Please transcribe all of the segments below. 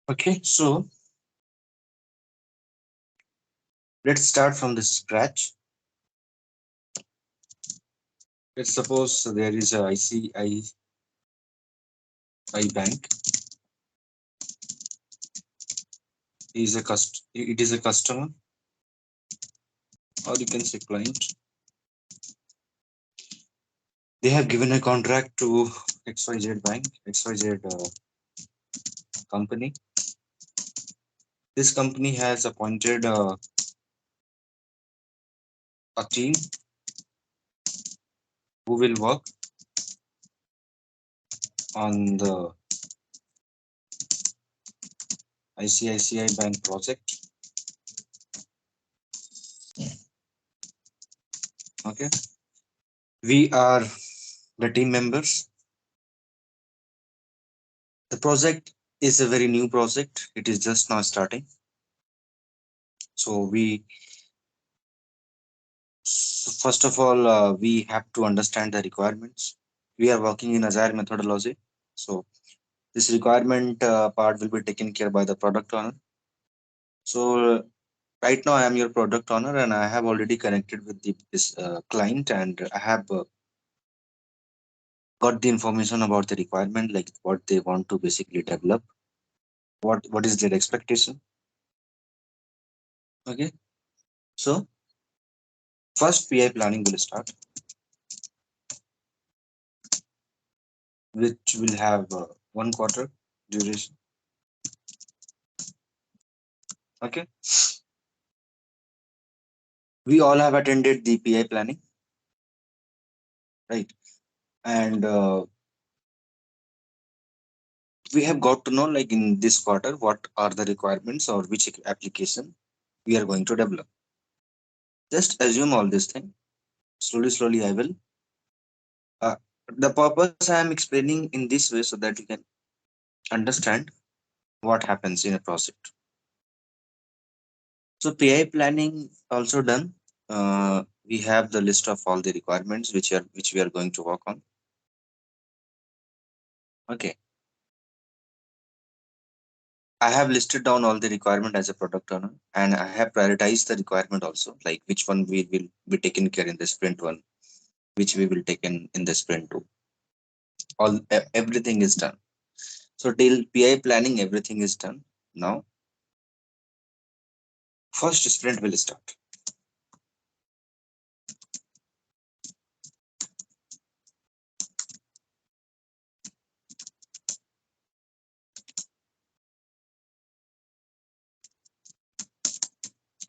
Okay, so let's start from the scratch. Let's suppose there is a ICICI bank. It is a customer, or you can say client. They have given a contract to XYZ bank, XYZ company. This company has appointed a team who will work on the ICICI bank project. Okay, we are the team members. The project is a very new project. It is just now starting. So first of all, we have to understand the requirements. We are working in agile methodology. So this requirement part will be taken care by the product owner. So right now I am your product owner and I have already connected with this client, and I have got the information about the requirement, like what they want to basically develop, what is their expectation. Okay, so first PI planning will start, which will have 1 quarter duration. Okay, we all have attended the PI planning, right? And we have got to know, like, in this quarter what are the requirements or which application we are going to develop. Just assume all this thing. Slowly I will uh, the purpose I am explaining in this way so that you can understand what happens in a project. So PI planning also done. We have the list of all the requirements which we are going to work on. Okay, I have listed down all the requirement as a product owner, and I have prioritized the requirement also, like which one we will be taken care in the sprint one, which we will take in the sprint two. Everything is done. So till PI planning, everything is done. Now, first sprint will start.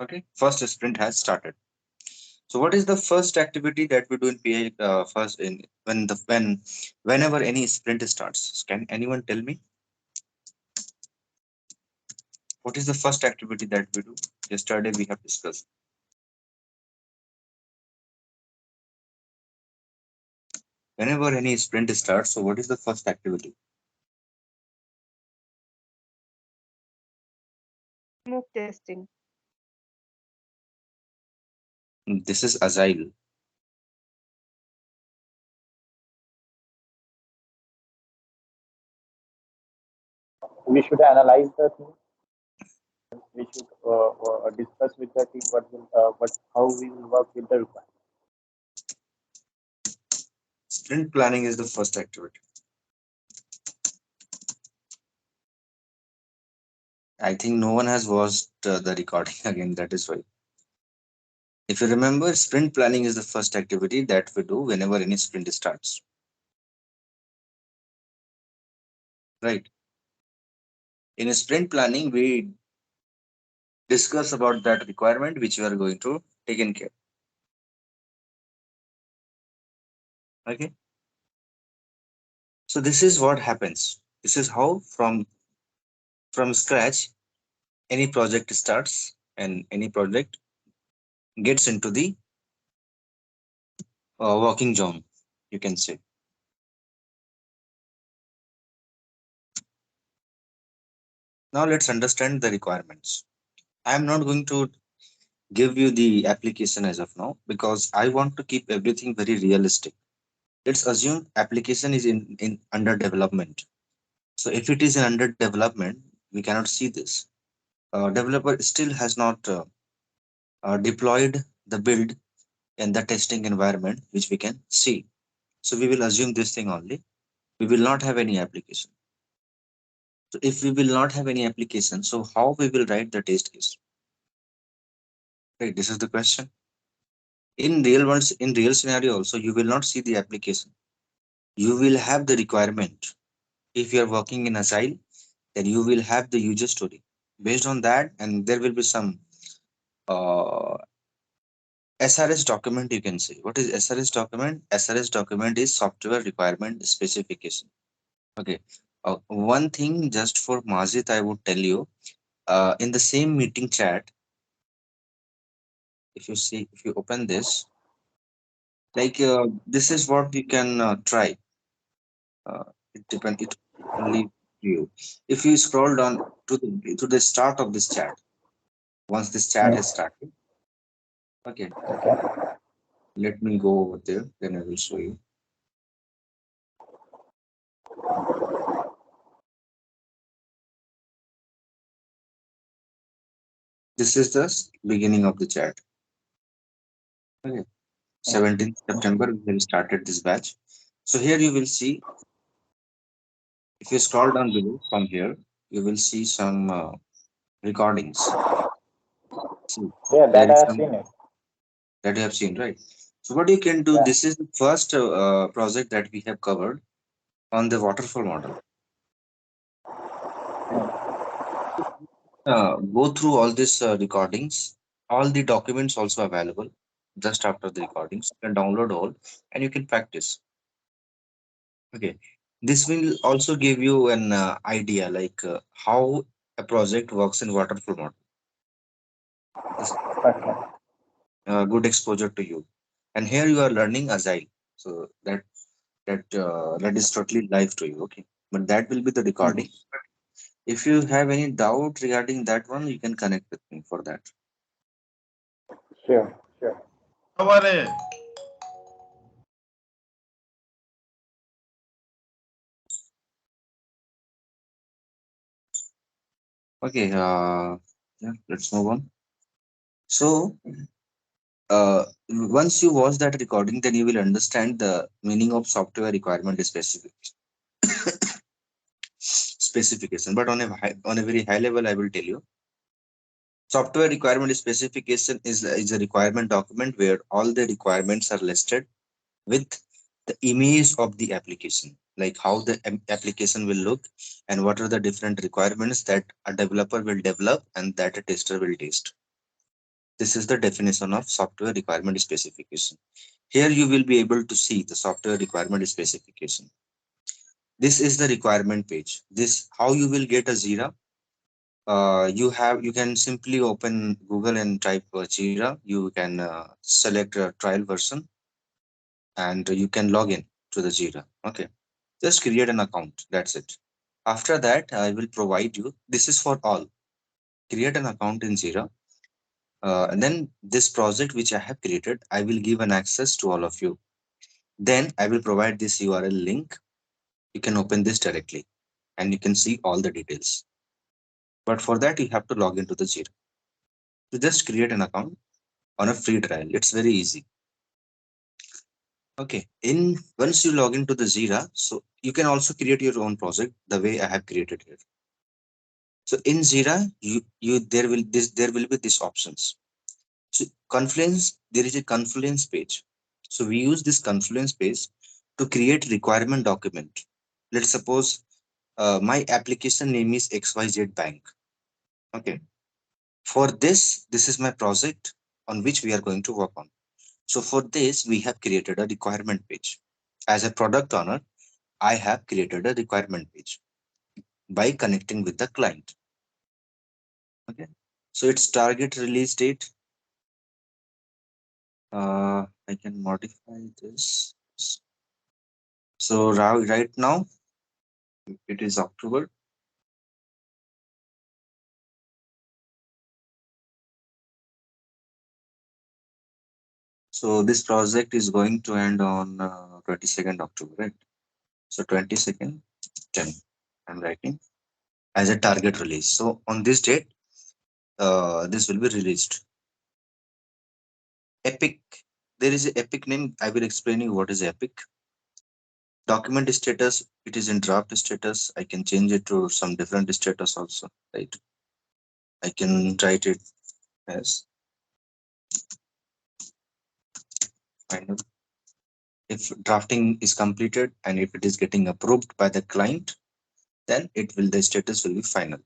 Okay, first sprint has started. So what is the first activity that we do in PI first in whenever any sprint starts? Can anyone tell me what is the first activity that we do? Yesterday we have discussed. Whenever any sprint starts, so what is the first activity? Smoke testing. This is agile. We should analyze the thing. We should discuss with the team what how we will work with the requirement. Sprint planning is the first activity. I think no one has watched the recording again. That is why. If you remember, sprint planning is the first activity that we do whenever any sprint starts. Right. In a sprint planning, we discuss about that requirement which we are going to take in care. Okay. So this is what happens. This is how from scratch any project starts and any project gets into the working zone, you can say. Now let's understand the requirements. I am not going to give you the application as of now because I want to keep everything very realistic. Let's assume application is in under development. So if it is in under development, We cannot see this. Developer still has not deployed the build in the testing environment, which we can see. So we will assume this thing only. We will not have any application. So if we will not have any application, so how we will write the test case? Right, this is the question. In real world, in real scenario also, you will not see the application. You will have the requirement. If you are working in agile, then you will have the user story. Based on that, and there will be some uh, SRS document, you can say. What is SRS document? SRS document is software requirement specification. Okay. One thing just for Mazit, I would tell you, in the same meeting chat, if you see, if you open this, like this is what you can try. Uh, it only you. If you scroll down to the start of this chat, once this chat has started, okay, Okay. let me go over there, then I will show you. This is the beginning of the chat. Okay, 17th September, we have started this batch. So here you will see, if you scroll down below from here, you will see some recordings. See, Yeah, there that I is have some seen it. that you have seen, right? So what you can do, Yeah. this is the first project that we have covered on the waterfall model. Go through all these recordings. All the documents also available just after the recordings. You can download all and you can practice. Okay. This will also give you an idea like how a project works in waterfall model. This Okay. good exposure to you. And here you are learning agile. So that is totally live to you. Okay. But that will be the Mhm. recording. If you have any doubt regarding that one, you can connect with me for that. Sure. Sure. Haware. Okay, yeah, let's move on. So, once you watch that recording, then you will understand the meaning of software requirement specification. But on a very high level, I will tell you, software requirement specification is a requirement document where all the requirements are listed with the image of the application, like how the application will look and what are the different requirements that a developer will develop and that a tester will test. This is the definition of software requirement specification. Here you will be able to see the software requirement specification. This is the requirement page. This how you will get a Jira. You can simply open Google and type Jira. You can select a trial version and you can log in to the Jira. Okay, just create an account. That's it. After that, I will provide you. This is for all. Create an account in Jira. And then this project which I have created, I will give an access to all of you. Then I will provide this URL link. You can open this directly and you can see all the details. But for that, you have to log into the Jira. So just create an account on a free trial. It's very easy. Okay. In once you log into the Jira, so you can also create your own project the way I have created here. So in Jira, you there will be these options. So Confluence, there is a Confluence page. So we use this Confluence page to create requirement document. Let's suppose my application name is XYZ Bank. Okay. For this is my project on which we are going to work on. So for this, we have created a requirement page. As a product owner, I have created a requirement page by connecting with the client. Okay. So its target release date. I can modify this. So right now it is October. So this project is going to end on 22nd October, right? So 22nd, 10. I'm writing. as a target release. So on this date, this will be released. Epic. There is a Epic name. I will explain you what is Epic. Document status. It is in draft status. I can change it to some different status also. Right. I can write it as final. If drafting is completed and if it is getting approved by the client, then it will the status will be final.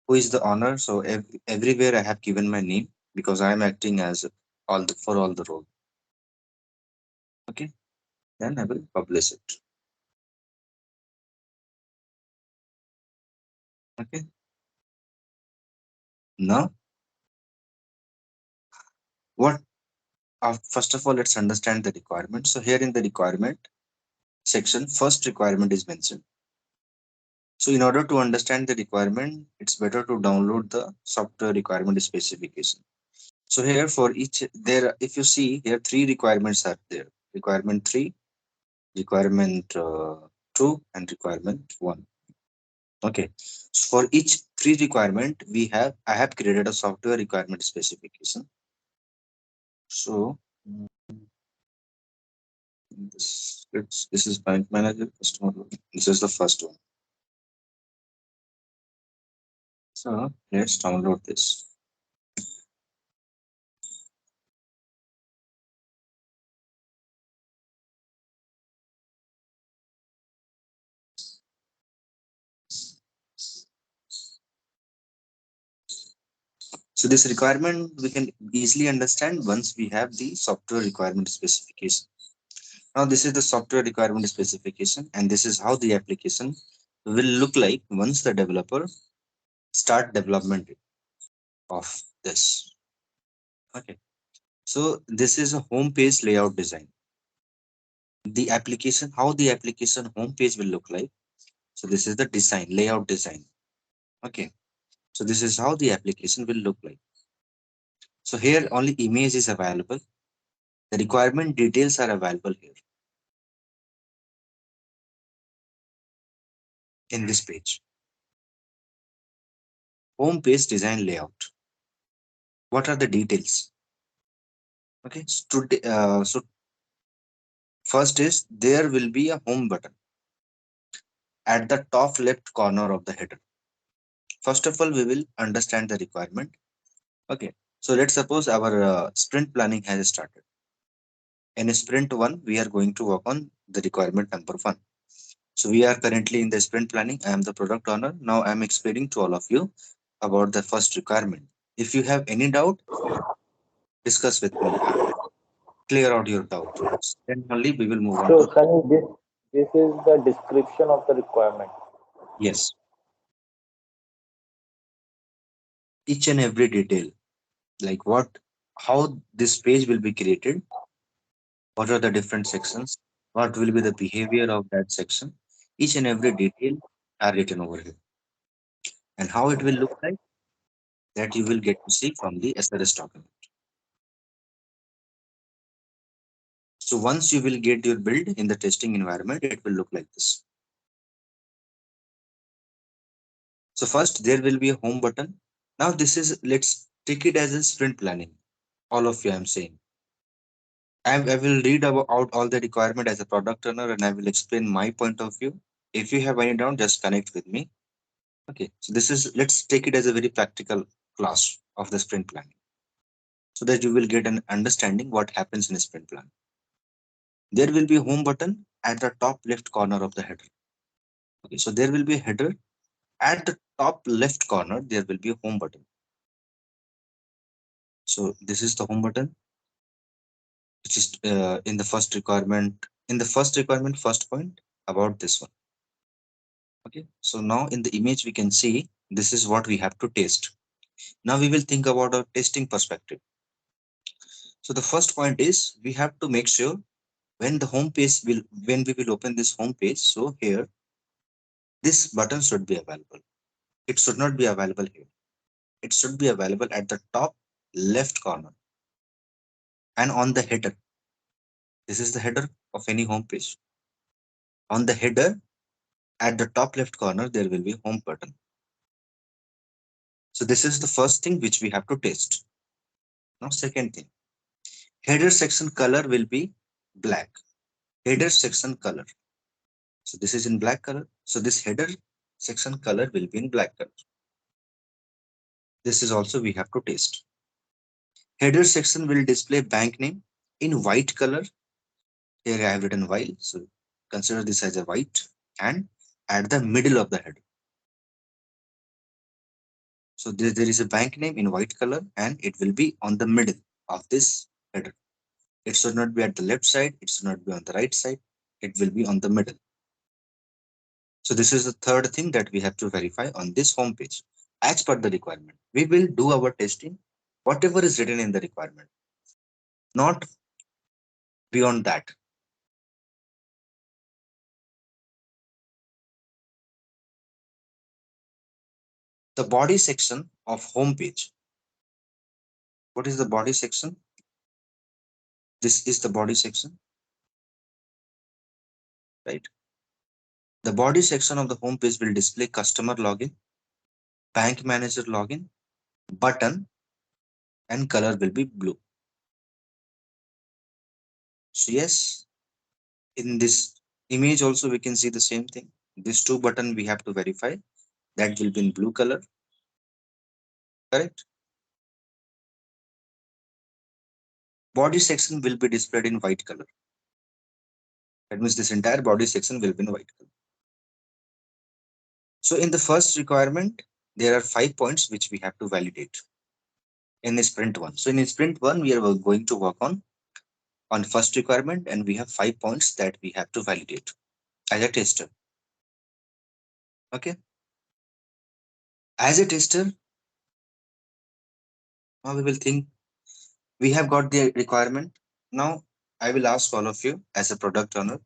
Who is the owner? So everywhere I have given my name because I am acting as all the for all the role. Okay, then I will publish it. Okay, now what? First of all, let's understand the requirement. So here in the requirement section, first requirement is mentioned. So in order to understand the requirement, it's better to download the software requirement specification. So here for each there, if you see here, three requirements are there: requirement three, requirement two, and requirement one. Okay. So for each three requirement, I have created a software requirement specification. So this is bank manager customer. This is the first one. So let's download this. So this requirement we can easily understand once we have the software requirement specification. Now this is the software requirement specification, and this is how the application will look like once the developer start development of this. Okay. So this is a home page layout design. The application, how the application home page will look like. So this is the design, layout design. Okay. So this is how the application will look like. So here only image is available. The requirement details are available here in this page. Home page design layout. What are the details? Okay. So first is there will be a home button at the top left corner of the header. First of all, we will understand the requirement. Okay. So let's suppose our sprint planning has started. In sprint one, we are going to work on the requirement number one. So we are currently in the sprint planning. I am the product owner. Now I am explaining to all of you about the first requirement. If you have any doubt, discuss with me. Clear out your doubt. Then only we will move on So, to Sunny, this is the description of the requirement. yes, each and every detail, like how this page will be created, what are the different sections, what will be the behavior of that section, each and every detail are written over here, and how it will look like that you will get to see from the SRS document. So once you will get your build in the testing environment, it will look like this. So first there will be a home button. Now this is, let's take it as a sprint planning. All of you I'm saying. I will read out all the requirement as a product owner and I will explain my point of view. If you have any doubt, just connect with me. Okay, so this is, let's take it as a very practical class of the sprint planning so that you will get an understanding what happens in a sprint plan. There will be a home button at the top left corner of the header. Okay, so there will be a header at the top left corner. There will be a home button. So this is the home button, which is in the first requirement. In the first requirement, first point about this one. Okay, so now in the image we can see this is what we have to test. Now we will think about a testing perspective. So the first point is we have to make sure when the home page will when we will open this home page. So here this button should be available. It should not be available here. It should be available at the top left corner and on the header. This is the header of any home page. On the header at the top left corner there will be home button. So this is the first thing which we have to test. Now second thing, header section color will be black. Header section color. So this is in black color. So this header section color will be in black color. This is also we have to test. Header section will display bank name in white color. Here I have written while. So consider this as a white and at the middle of the header. So there is a bank name in white color and it will be on the middle of this header. It should not be at the left side. It should not be on the right side. It will be on the middle. So this is the third thing that we have to verify on this home page. As per the requirement, we will do our testing, whatever is written in the requirement, not beyond that. The body section of home page. What is the body section? This is the body section, right? The body section of the home page will display customer login, bank manager login, button, and color will be blue. So yes, in this image also we can see the same thing. These two button we have to verify that will be in blue color, correct? Body section will be displayed in white color. That means this entire body section will be in white color. So in the first requirement, there are 5 points which we have to validate in sprint one. So in sprint one, we are going to work on first requirement and we have 5 points that we have to validate as a tester. Okay. As a tester, now we will think we have got the requirement. Now I will ask all of you as a product owner,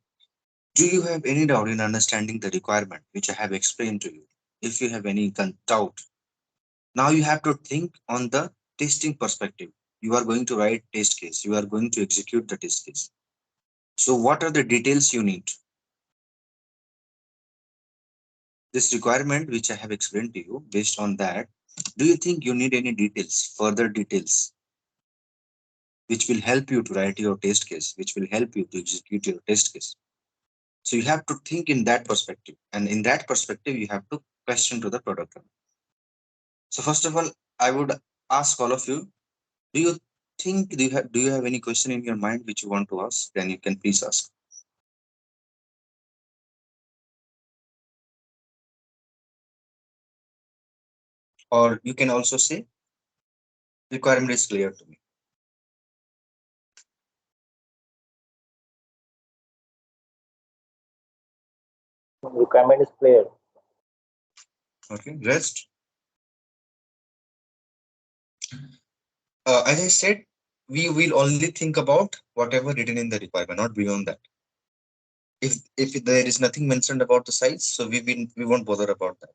do you have any doubt in understanding the requirement which I have explained to you? If you have any doubt, now you have to think on the testing perspective. You are going to write test case. You are going to execute the test case. So what are the details you need? This requirement which I have explained to you, based on that, do you think you need any details, further details, which will help you to write your test case, which will help you to execute your test case? So you have to think in that perspective. And in that perspective, you have to question to the product owner. So first of all, I would ask all of you, do you think do you have any question in your mind which you want to ask? Then you can please ask. Or you can also say requirement is clear to me. Requirement is clear. Okay, rest. As I said, we will only think about whatever written in the requirement, not beyond that. If there is nothing mentioned about the size, so we won't bother about that,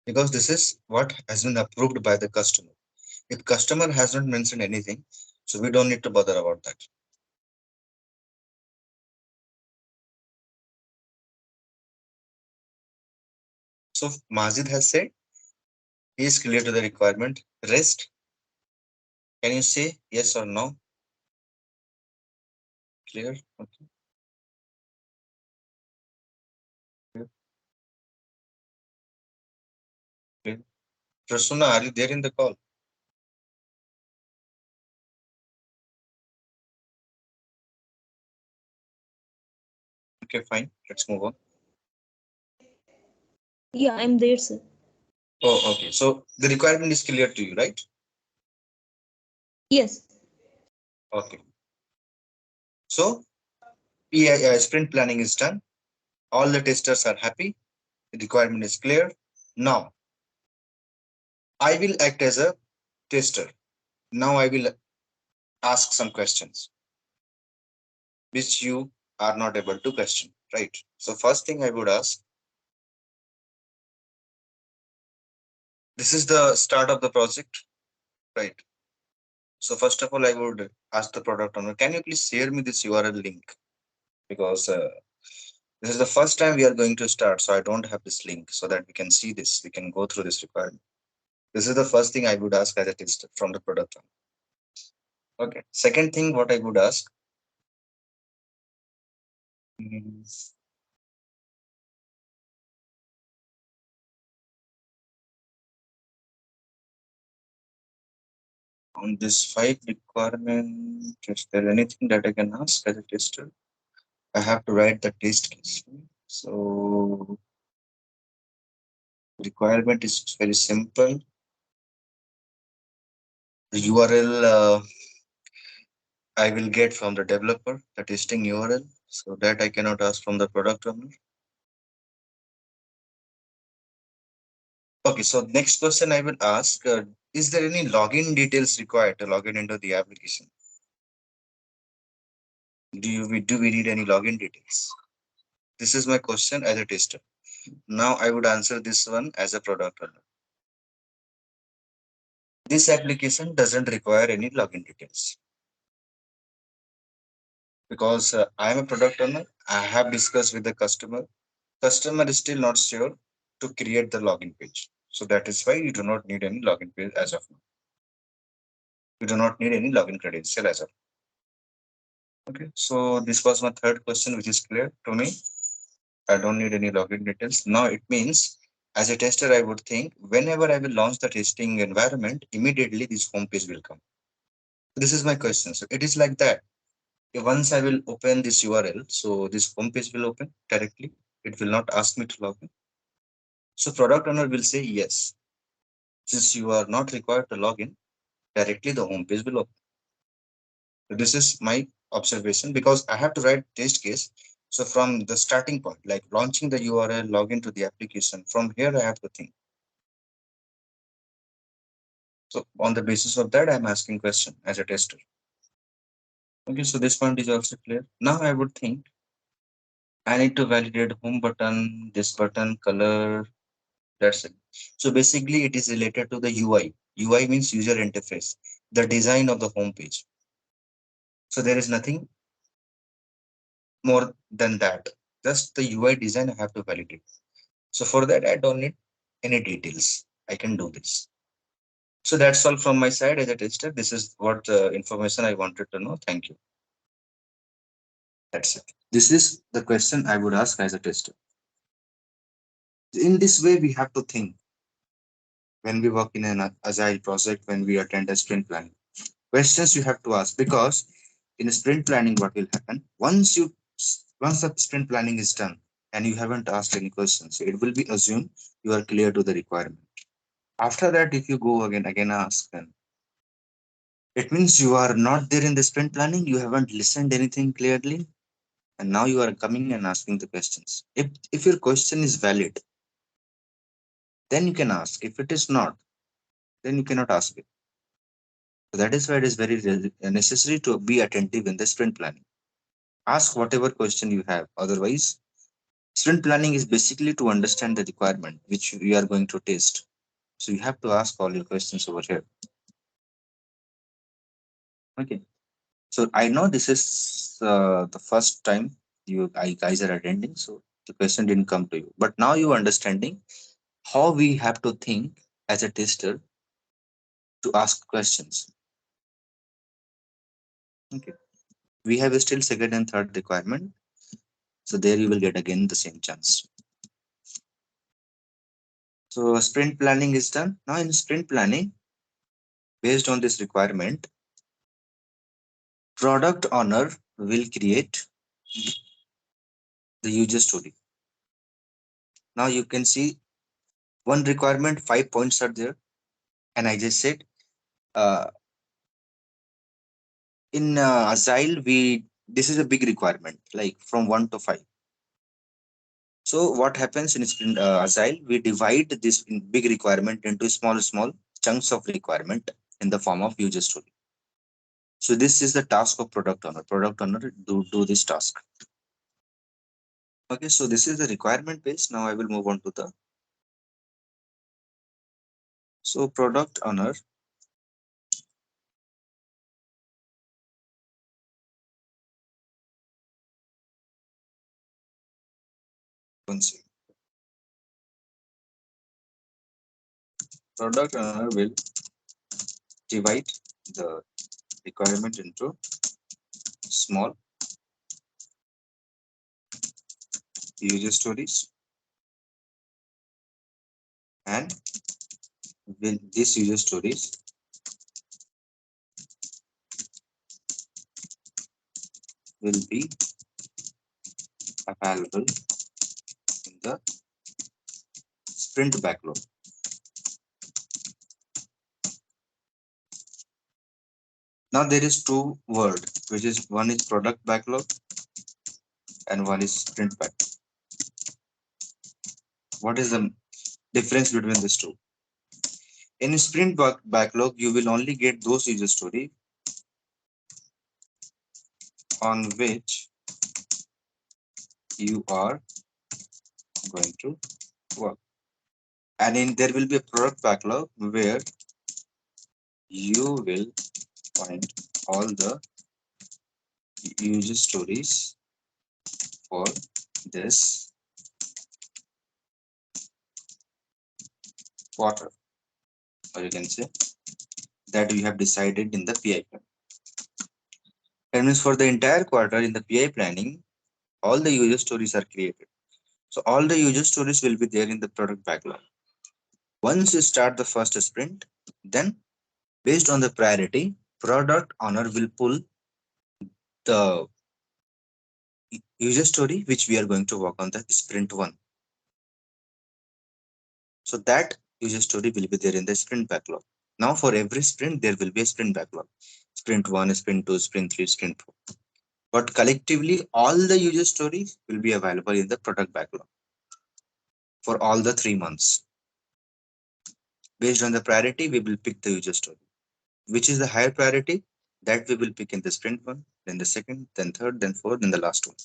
because this is what has been approved by the customer. If customer has not mentioned anything, so we don't need to bother about that. So Majid has said he is clear to the requirement. Rest, can you say yes or no? Clear? Okay. Clear. Clear. Prasunna, are you there in the call? Okay, fine. Let's move on. Yeah, I'm there, sir. Oh, okay. So the requirement is clear to you, right? Yes. Okay. So sprint planning is done. All the testers are happy. The requirement is clear. Now I will act as a tester. Now I will ask some questions which you are not able to question, right? So first thing I would ask, this is the start of the project, right? So first of all, I would ask the product owner, can you please share me this URL link? Because this is the first time we are going to start, so I don't have this link so that we can see this, we can go through this requirement. This is the first thing I would ask as a tester from the product owner. Okay. Second thing, what I would ask, mm, on this five requirement, is there anything that I can ask as a tester? I have to write the test case. So requirement is very simple. The URL I will get from the developer, the testing URL. So that I cannot ask from the product owner. Okay, so next question I will ask, is there any login details required to log in into the application? Do we need any login details? This is my question as a tester. Now I would answer this one as a product owner. This application doesn't require any login details because I am a product owner. I have discussed with the customer. Customer is still not sure to create the login page. So that is why you do not need any login page as of now. You do not need any login credential as of now. Okay. So this was my third question, which is clear to me. I don't need any login details. Now it means as a tester, I would think whenever I will launch the testing environment, immediately this home page will come. This is my question. So it is like that. Once I will open this URL, so this home page will open directly. It will not ask me to log in. So product owner will say yes. Since you are not required to log in, directly the home page will open. So this is my observation because I have to write test case. So from the starting point, like launching the URL, login to the application, from here I have to think. So on the basis of that, I'm asking question as a tester. Okay, so this point is also clear. Now I would think I need to validate home button, this button, color, that's it. So basically it is related to the UI. UI means user interface, the design of the home page. So there is nothing more than that. Just the UI design I have to validate. So for that, I don't need any details. I can do this. So that's all from my side as a tester. This is what information I wanted to know. Thank you. That's it. This is the question I would ask as a tester. In this way, we have to think when we work in an agile project, when we attend a sprint planning. Questions you have to ask because in a sprint planning, what will happen once the sprint planning is done and you haven't asked any questions, it will be assumed you are clear to the requirement. After that, if you go again ask, then it means you are not there in the sprint planning. You haven't listened anything clearly, and now you are coming and asking the questions. If your question is valid, then you can ask. If it is not, then you cannot ask it. So that is why it is very necessary to be attentive in the sprint planning. Ask whatever question you have. Otherwise, sprint planning is basically to understand the requirement which you are going to test. So you have to ask all your questions over here. Okay. So I know this is the first time you guys are attending, so the question didn't come to you. But now you understanding how we have to think as a tester to ask questions. Okay. We have still second and third requirement. So there you will get again the same chance. So sprint planning is done. Now in sprint planning, based on this requirement, product owner will create the user story. Now you can see one requirement, 5 points are there. And I just said, uh, in Agile, this is a big requirement, like from 1 to 5. So what happens in Agile, we divide this big requirement into small chunks of requirement in the form of user story. So this is the task of product owner. Product owner do this task. Okay, so this is the requirement base. Now I will move on to the product owner. One second. product owner will divide the requirement into small user stories, and will these user stories will be available in the sprint backlog. Now there is two word, which is one is product backlog and one is sprint backlog. What is the difference between these two? In sprint backlog, you will only get those user story on which you are going to work. And in there will be a product backlog where you will find all the user stories for this quarter, or you can say that we have decided in the PI plan. That means for the entire quarter in the PI planning, all the user stories are created. So all the user stories will be there in the product backlog. Once you start the first sprint, then based on the priority, product owner will pull the user story which we are going to work on the sprint one. So that user story will be there in the sprint backlog. Now for every sprint, there will be a sprint backlog. Sprint 1, sprint 2, sprint 3, sprint 4. But collectively, all the user stories will be available in the product backlog for all the 3 months. Based on the priority, we will pick the user story. Which is the higher priority? That we will pick in the sprint 1, then the second, then third, then fourth, then the last one.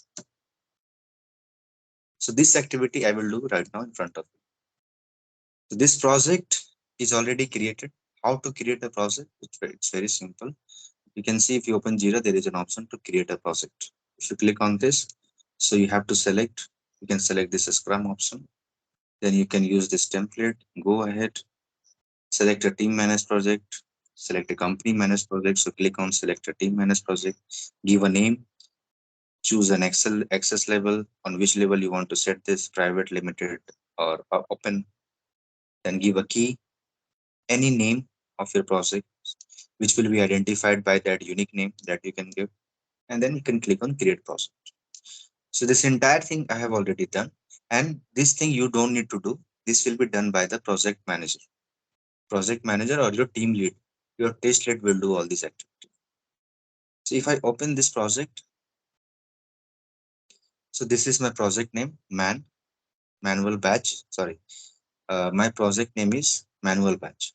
So this activity I will do right now in front of you. So this project is already created. How to create a project? It's very simple. You can see if you open Jira, there is an option to create a project. If you click on this, so you have to select, you can select this Scrum option. Then you can use this template, go ahead, select a team managed project, select a company managed project. So click on select a team managed project, give a name, choose an Excel access level, on which level you want to set this, private, limited, or open. Then give a key, any name of your project, which will be identified by that unique name that you can give. And then you can click on create project. So this entire thing I have already done. And this thing you don't need to do. This will be done by the project manager. Project manager or your team lead. Your test lead will do all these activities. So if I open this project, so this is my project name, manual batch. Sorry, my project name is manual batch.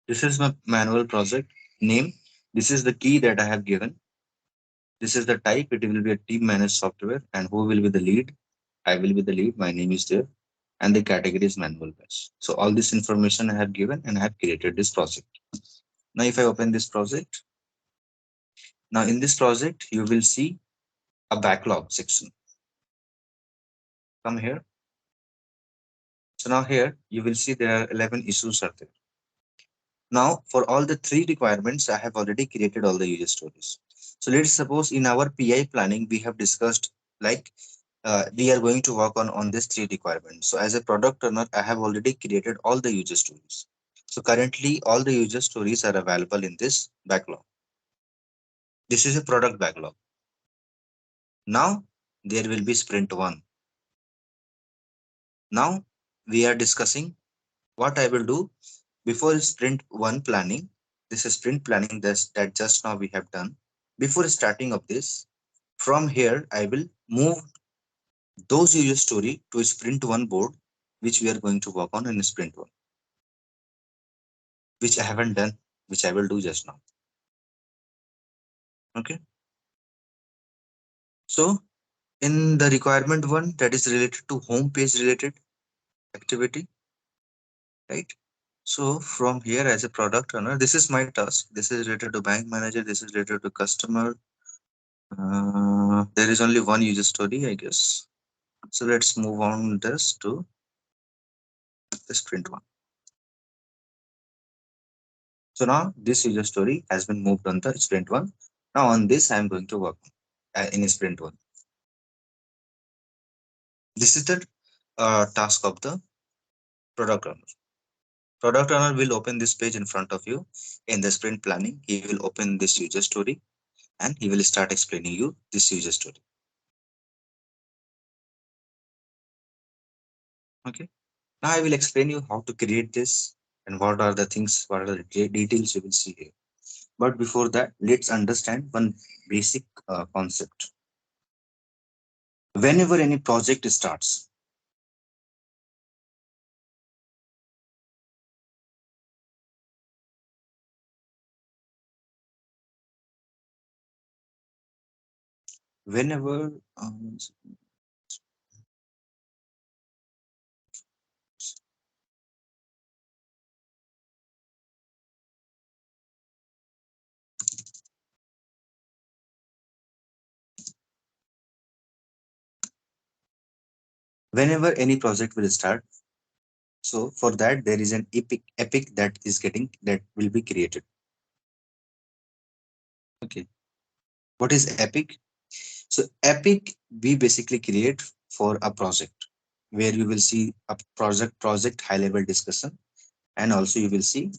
This is my manual project name. This is the key that I have given. This is the type. It will be a team managed software. And who will be the lead? I will be the lead. My name is there. And the category is manual batch. So all this information I have given and I have created this project. Now if I open this project, now in this project, you will see a backlog section. Come here. So now here you will see there are 11 issues are there. Now for all the three requirements, I have already created all the user stories. So let's suppose in our PI planning, we have discussed like we are going to work on this three requirements. So as a product owner, I have already created all the user stories. So currently all the user stories are available in this backlog. This is a product backlog. Now there will be sprint one. Now we are discussing what I will do before sprint one planning. This is sprint planning that just now we have done. Before starting of this, from here I will move those user story to sprint one board, which we are going to work on in sprint one, which I haven't done, which I will do just now. Okay. So In the requirement one, that is related to home page related activity, right? So from here, as a product owner, this is my task. This is related to bank manager. This is related to customer. There is only one user story, I guess. So let's move on this to the sprint one. So now this user story has been moved on the sprint one. Now on this, I'm going to work in sprint one. This is the task of the product owner. Product owner will open this page in front of you. In the sprint planning, he will open this user story and he will start explaining you this user story. Okay. Now I will explain you how to create this and what are the things, what are the details you will see here. But before that, let's understand one basic concept. Whenever any project starts, whenever whenever any project will start, so for that there is an epic that is getting that will be created. Okay. What is epic? So epic we basically create for a project where you will see a project high level discussion, and also you will see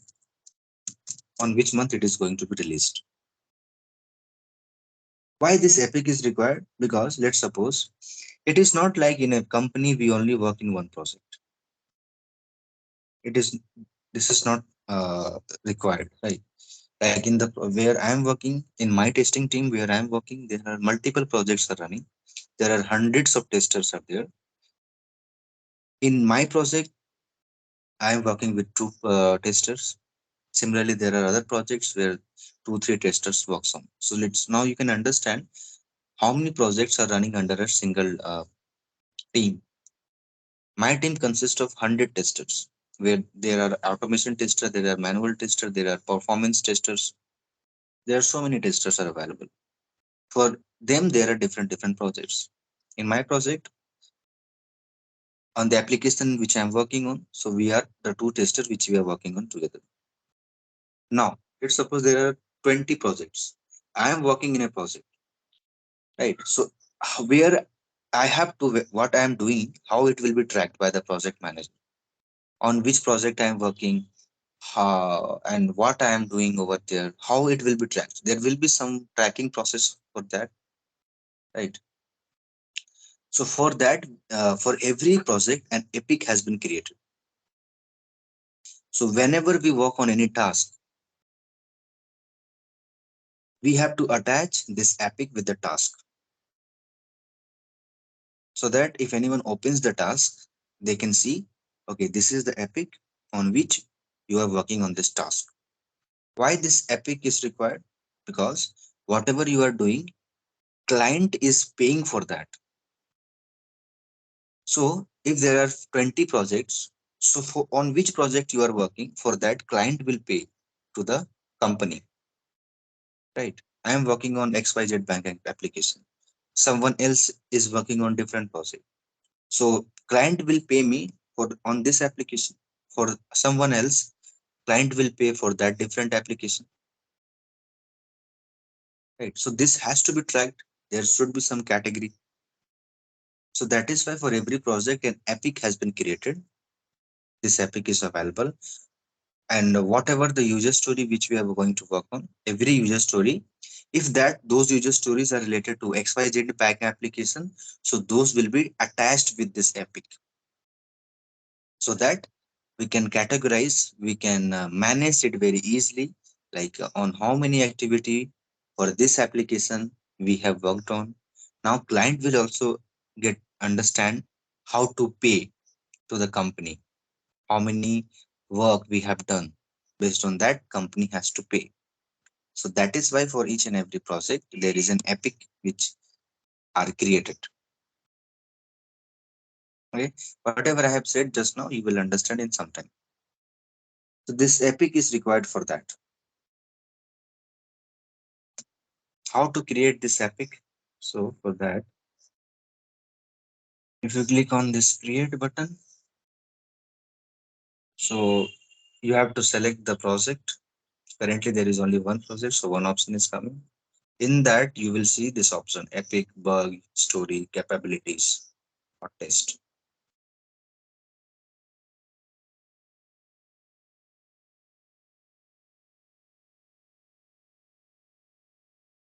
on which month it is going to be released. Why this epic is required? Because let's suppose it is not like in a company we only work in one project. It is This is not required, right? Like in the where I am working in my testing team, where I am working, there are multiple projects are running. There are hundreds of testers are there. In my project, I am working with two testers. Similarly, there are other projects where two, three testers works on. So let's now you can understand how many projects are running under a single team. My team consists of 100 testers, where there are automation testers, there are manual testers, there are performance testers. There are so many testers are available. For them, there are different projects. In my project, on the application which I'm working on, so we are the two testers which we are working on together. Now, let's suppose there are 20 projects. I am working in a project, right? So where I have to what I am doing, how it will be tracked by the project manager, on which project I am working, how and what I am doing over there, how it will be tracked. There will be some tracking process for that, right? So for that, for every project, an epic has been created. So whenever we work on any task, we have to attach this epic with the task, so that if anyone opens the task, they can see, okay, this is the epic on which you are working on this task. Why this epic is required? Because whatever you are doing, client is paying for that. So if there are 20 projects, so for on which project you are working, for that client will pay to the company, right? I am working on XYZ banking application. Someone else is working on different project. So client will pay me for on this application. For someone else, client will pay for that different application, right? So this has to be tracked. There should be some category. So that is why for every project an epic has been created. This epic is available, and whatever the user story which we are going to work on, every user story, if that those user stories are related to XYZ pack application, so those will be attached with this epic, so that we can categorize, we can manage it very easily, like on how many activity for this application we have worked on. Now client will also get understand how to pay to the company, how many work we have done. Based on that, company has to pay. So that is why for each and every project there is an epic which are created. Okay, whatever I have said just now, you will understand in some time. So this epic is required for that. How to create this epic? So for that, if you click on this create button, so you have to select the project. Currently, there is only one project, so one option is coming. In that, you will see this option: epic, bug, story, capabilities, or test.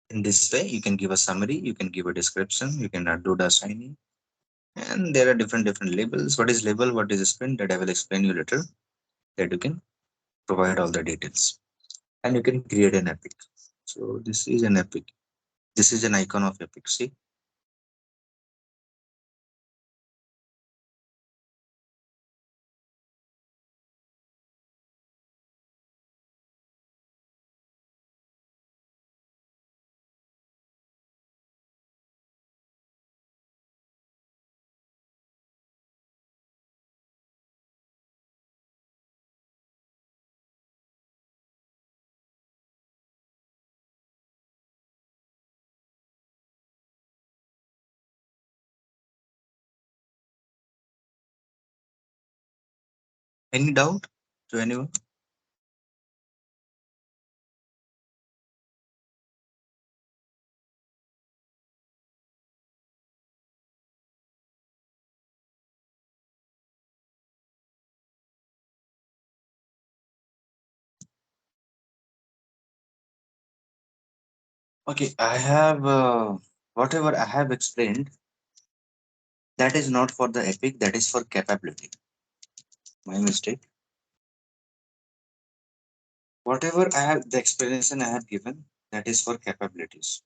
In this way, you can give a summary, you can give a description, you can do the assigning, and there are different labels. What is label? What is sprint? That I will explain you later. That you can provide all the details, and you can create an epic. So this is an epic. This is an icon of epic. See, any doubt to anyone? Okay, I have whatever I have explained. That is not for the epic. That is for capability. My mistake. Whatever I have, the explanation I have given, that is for capabilities.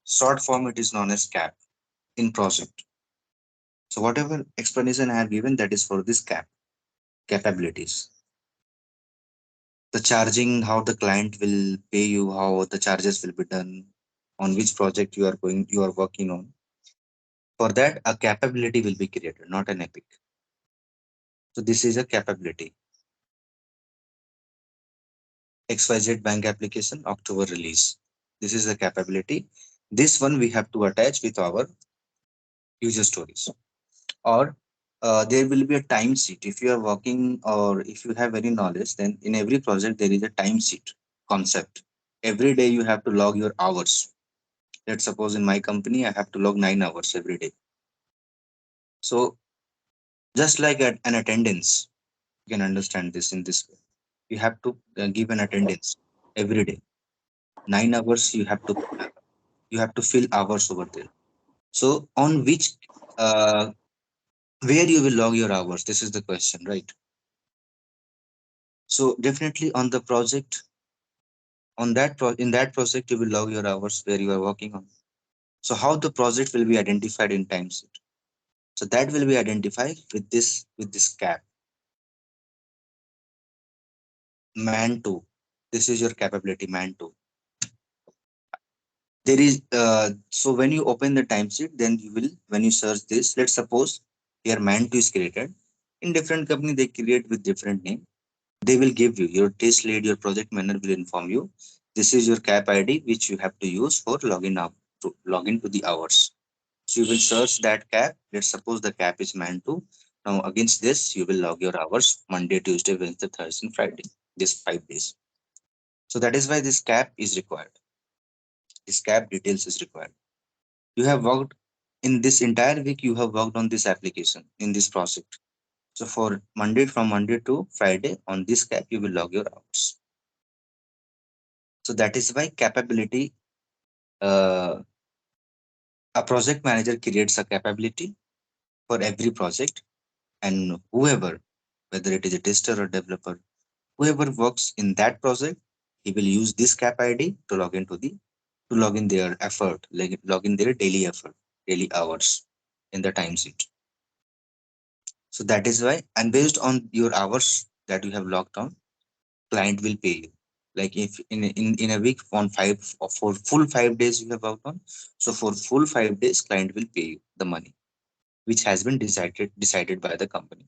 Short form, it is known as cap in project. So whatever explanation I have given, that is for this capabilities. The charging, how the client will pay you, how the charges will be done, on which project you are working on. For that, a capability will be created, not an epic. So this is a capability. XYZ bank application October release. This is the capability. This one we have to attach with our user stories. Or there will be a time sheet. If you are working or if you have any knowledge, then in every project there is a time sheet concept. Every day you have to log your hours. Let's suppose in my company I have to log 9 hours every day. So just like an attendance, you can understand this in this way. You have to give an attendance every day. 9 hours you have to fill hours over there. So on which where you will log your hours? This is the question, right? So definitely on the project, in that project you will log your hours where you are working on. So how the project will be identified in timesheet? So that will be identified with this cap man 2. This is your capability man 2. There is so when you open the timesheet, then you will, when you search this, let's suppose here man 2 is created. In different company they create with different name. They will give you your test lead, your project manager will inform you this is your cap id which you have to use for login up to log into the hours. So you will search that cap. Let's suppose the cap is man 2. Now against this you will log your hours Monday, Tuesday, Wednesday, Thursday and Friday, this 5 days. So that is why this cap is required. This cap details is required. You have worked in this entire week, you have worked on this application in this project. So for Monday, from Monday to Friday, on this cap you will log your hours. So that is why capability, uh, a project manager creates a capability for every project, and whoever, whether it is a tester or developer, whoever works in that project, he will use this cap ID to log into the to log in their effort, like log in their daily effort, daily hours in the timesheet. So that is why, and based on your hours that you have logged on, client will pay you. Like if in a week on five or for full 5 days you have worked on, so for full 5 days client will pay you the money which has been decided by the company.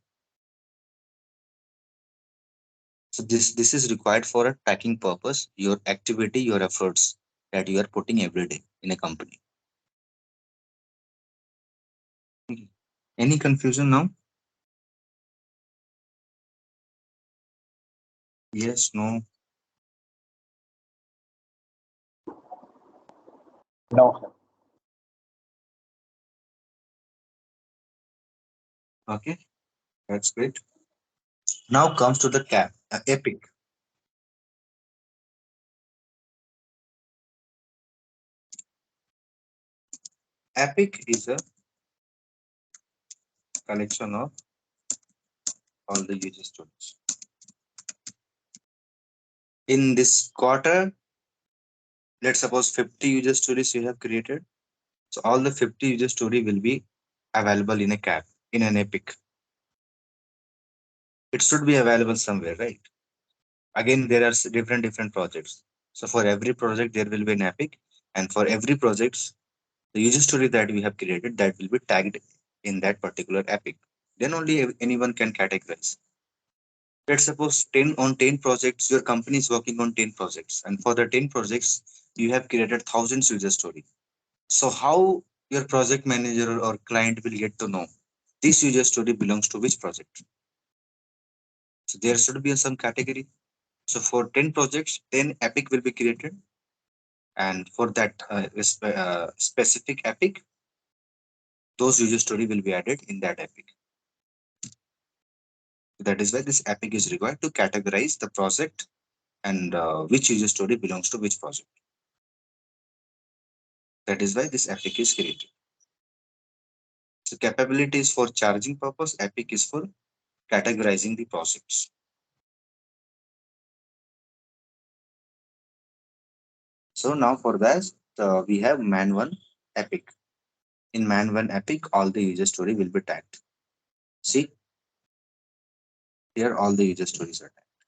So this is required for a tracking purpose, your activity, your efforts that you are putting every day in a company. Okay. Any confusion now? Yes, no. No, sir. Okay, that's great. Now comes to the epic. Epic is a collection of all the user stories. In this quarter, let's suppose 50 user stories you have created. So all the 50 user story will be available in a cap, in an epic. It should be available somewhere, right? Again, there are different projects. So for every project, there will be an epic, and for every project, the user story that we have created that will be tagged in that particular epic. Then only anyone can categorize. Let's suppose 10 on 10 projects, your company is working on 10 projects, and for the 10 projects, you have created thousands user story. So how your project manager or client will get to know this user story belongs to which project? So there should be some category. So for 10 projects, 10 epic will be created, and for that specific epic, those user story will be added in that epic. That is why this epic is required to categorize the project and which user story belongs to which project. That is why this epic is created. So capability is for charging purpose, epic is for categorizing the projects. So now for that, we have man one epic. In man one epic, all the user story will be tagged. See, here all the user stories are tagged.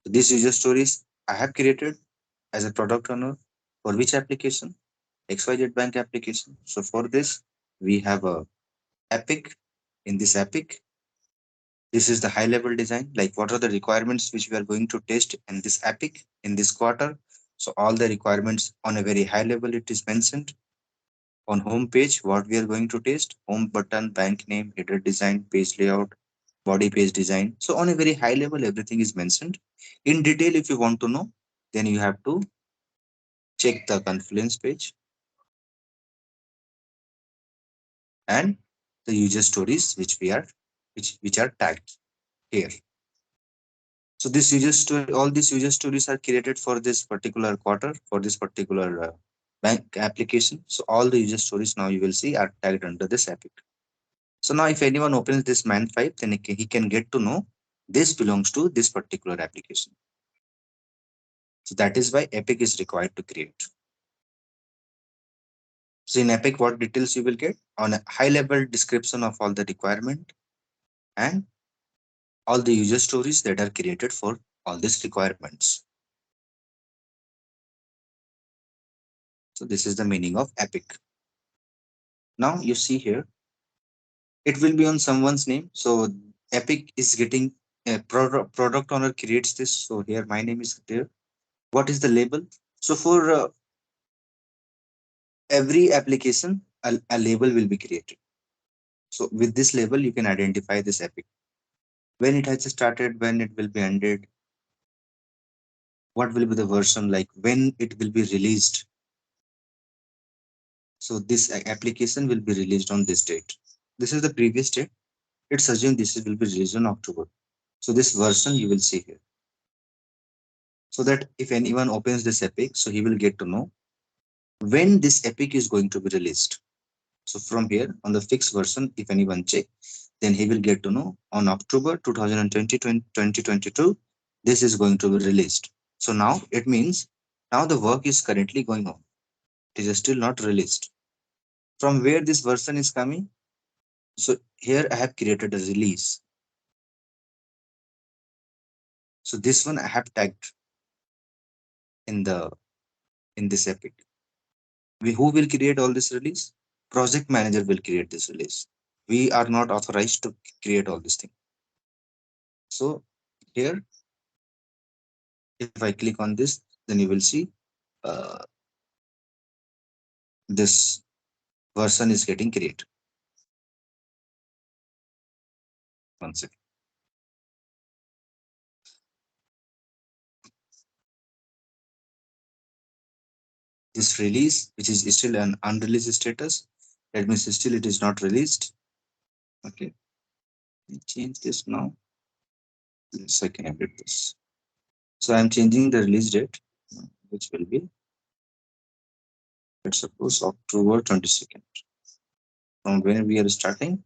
So these user stories I have created as a product owner for which application? XYZ bank application. So for this, we have a epic. In this epic, this is the high level design, like what are the requirements which we are going to test in this epic in this quarter. So all the requirements on a very high level, it is mentioned on home page, what we are going to test: home button, bank name, header design, page layout, body page design. So on a very high level, everything is mentioned. In detail, if you want to know, then you have to check the Confluence page and the user stories which are tagged here. So this user story, all these user stories are created for this particular quarter, for this particular bank application. So all the user stories now you will see are tagged under this epic. So now if anyone opens this man 5, then he can get to know this belongs to this particular application. So that is why epic is required to create. So in epic, what details you will get? On a high level description of all the requirement and all the user stories that are created for all these requirements. So this is the meaning of epic. Now you see here, it will be on someone's name. So epic is getting a product owner creates this. So here my name is there. What is the label? So for every application, a label will be created. So with this label, you can identify this epic. When it has started, when it will be ended, what will be the version, like when it will be released. So this application will be released on this date. This is the previous date. Let's assume this will be released in October. So this version you will see here. So that if anyone opens this epic, so he will get to know when this epic is going to be released. So from here on the fixed version, if anyone check, then he will get to know on October 2020, 2022, this is going to be released. So now it means now the work is currently going on. It is still not released. From where this version is coming? So here I have created a release. So this one I have tagged. in the in this epic. Who will create all this release? Project manager will create this release. We are not authorized to create all this thing. So here, if I click on this, then you will see uh, this version is getting created. One second. This release, which is still an unreleased status, that means still it is not released. Okay, let me change this now. Yes, I can update this. So I'm changing the release date, which will be, let's suppose, October 22nd. From when we are starting,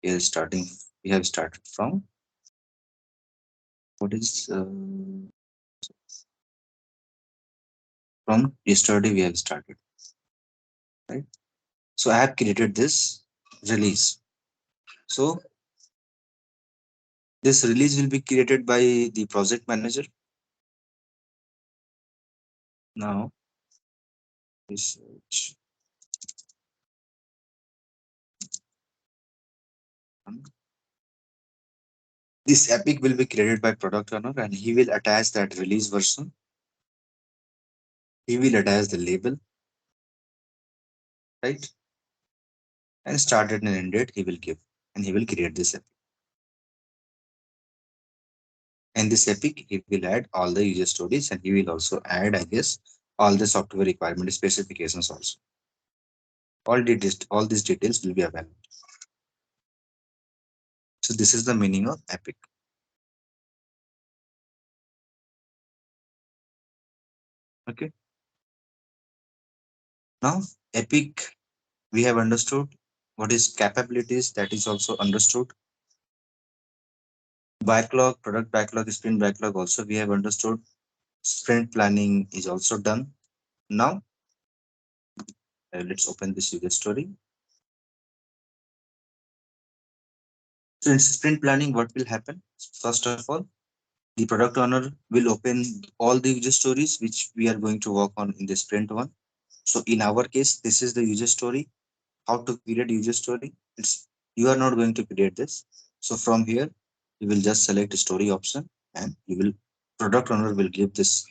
we are starting, we have started from what is from yesterday we have started, right? So I have created this release. So this release will be created by the project manager. Now research. This epic will be created by product owner and he will attach that release version. He will attach the label, right? And started and ended he will give, and he will create this epic. And this epic he will add all the user stories and he will also add, I guess, all the software requirement specifications also. All these details will be available. So this is the meaning of epic. Okay. Now epic, we have understood what is capabilities, that is also understood. Backlog, product backlog, sprint backlog also we have understood. Sprint planning is also done. Now let's open this user story. So in sprint planning, what will happen? First of all, the product owner will open all the user stories which we are going to work on in the sprint one. So in our case, this is the user story. How to create user story? It's, you are not going to create this. So from here, you will just select story option and you will, product owner will give this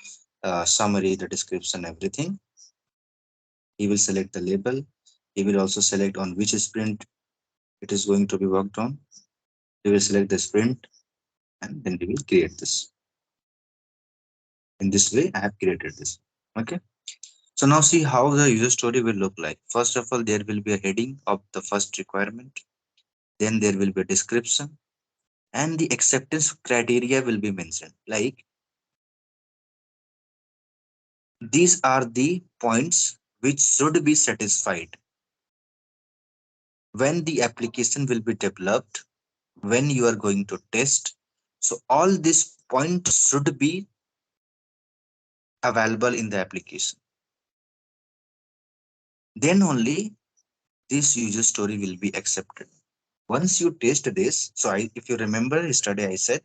summary, the description, everything. He will select the label. He will also select on which sprint it is going to be worked on. He will select the sprint and then we will create this. In this way, I have created this. Okay. So now see how the user story will look like. First of all, there will be a heading of the first requirement. Then there will be a description and the acceptance criteria will be mentioned. Like these are the points which should be satisfied when the application will be developed, when you are going to test. So all these points should be available in the application. Then only this user story will be accepted. Once you test this, so if you remember yesterday, I said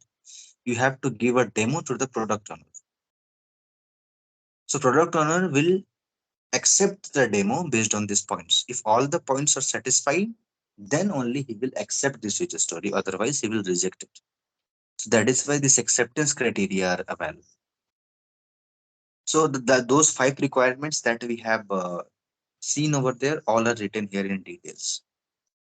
you have to give a demo to the product owner. So product owner will accept the demo based on these points. If all the points are satisfied, then only he will accept this user story. Otherwise, he will reject it. So that is why this acceptance criteria are available. So those 5 requirements that we have seen over there, all are written here in details.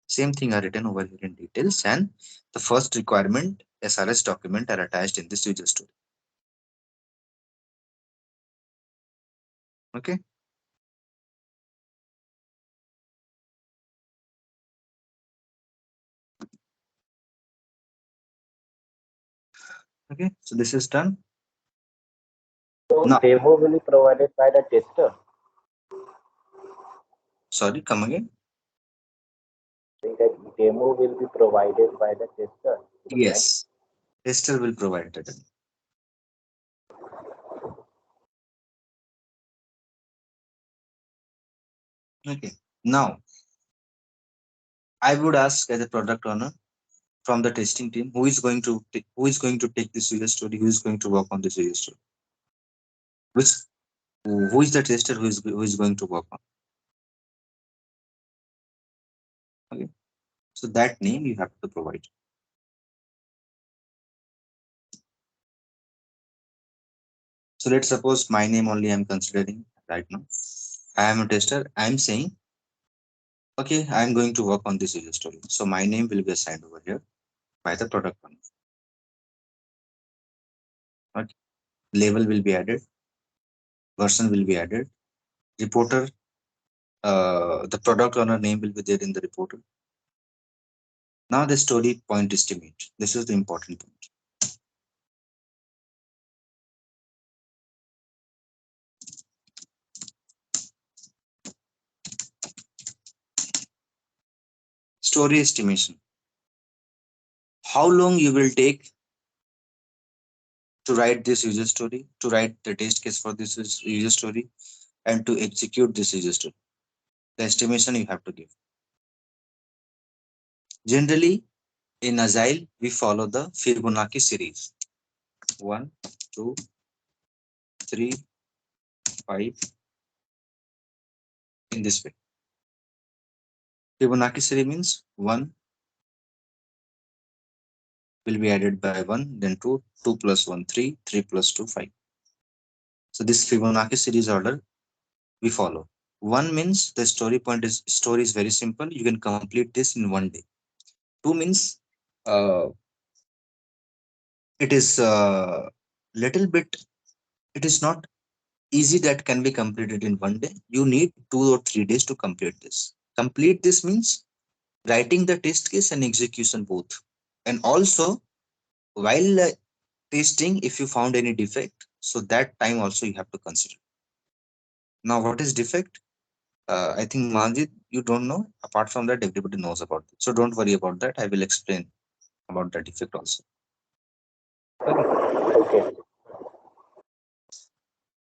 Same thing are written over here in details, and the first requirement SRS document are attached in this user story. Okay. Okay. So this is done. So Now, demo will be provided by the tester. sorry, come again. Saying that demo will be provided by the tester to the client. Yes. Tester will provide that. Okay. Now, I would ask as a product owner from the testing team, who is going to take this user story, who is going to work on this user story. Which who is the tester who is going to work on? Okay. So that name you have to provide. So let's suppose my name only I'm considering right now. I am a tester. I'm saying, okay, I'm going to work on this user story. So my name will be assigned over here by the product owner. Okay. Label will be added, version will be added, reporter, the product owner name will be there in the reporter. Now the story point estimate. This is the important point. Story estimation. How long you will take to write this user story, to write the test case for this user story, and to execute this user story. The estimation you have to give. Generally, in Agile, we follow the Fibonacci series. 1, 2, 3, 5, in this way. Fibonacci series means 1 will be added by 1, then 2, 2 plus 1, 3, 3 plus 2, 5. So this Fibonacci series order we follow. 1 means the story is very simple. You can complete this in 1 day. 2 means uh, it is little bit. It is not easy that can be completed in 1 day. You need 2 or 3 days to complete this. Complete this means writing the test case and execution both. And also while testing, if you found any defect, so that time also you have to consider. Now what is defect? I think Manjit, you don't know. Apart from that, everybody knows about it. So don't worry about that. I will explain about the defect also. Okay. Okay.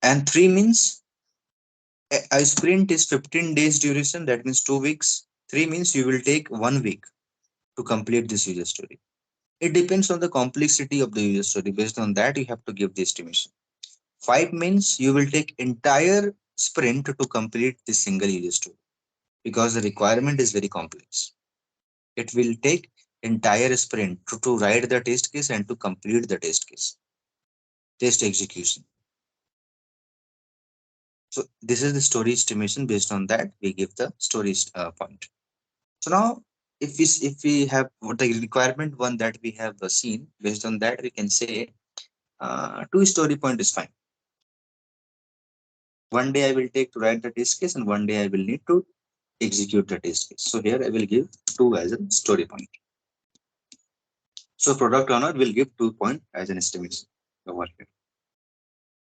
And 3 means a sprint is 15 days duration. That means 2 weeks. 3 means you will take 1 week to complete this user story. It depends on the complexity of the user story. Based on that, you have to give the estimation. 5 means you will take entire sprint to complete this single user story because the requirement is very complex. It will take entire sprint to write the test case and to complete the test case, test execution. So this is the story estimation. Based on that, we give the story point. So now, if we have what the requirement one that we have seen, based on that we can say 2 story point is fine. 1 day I will take to write the test case, and 1 day I will need to execute the test case. So here I will give 2 as a story point. So product owner will give 2 point as an estimation over here.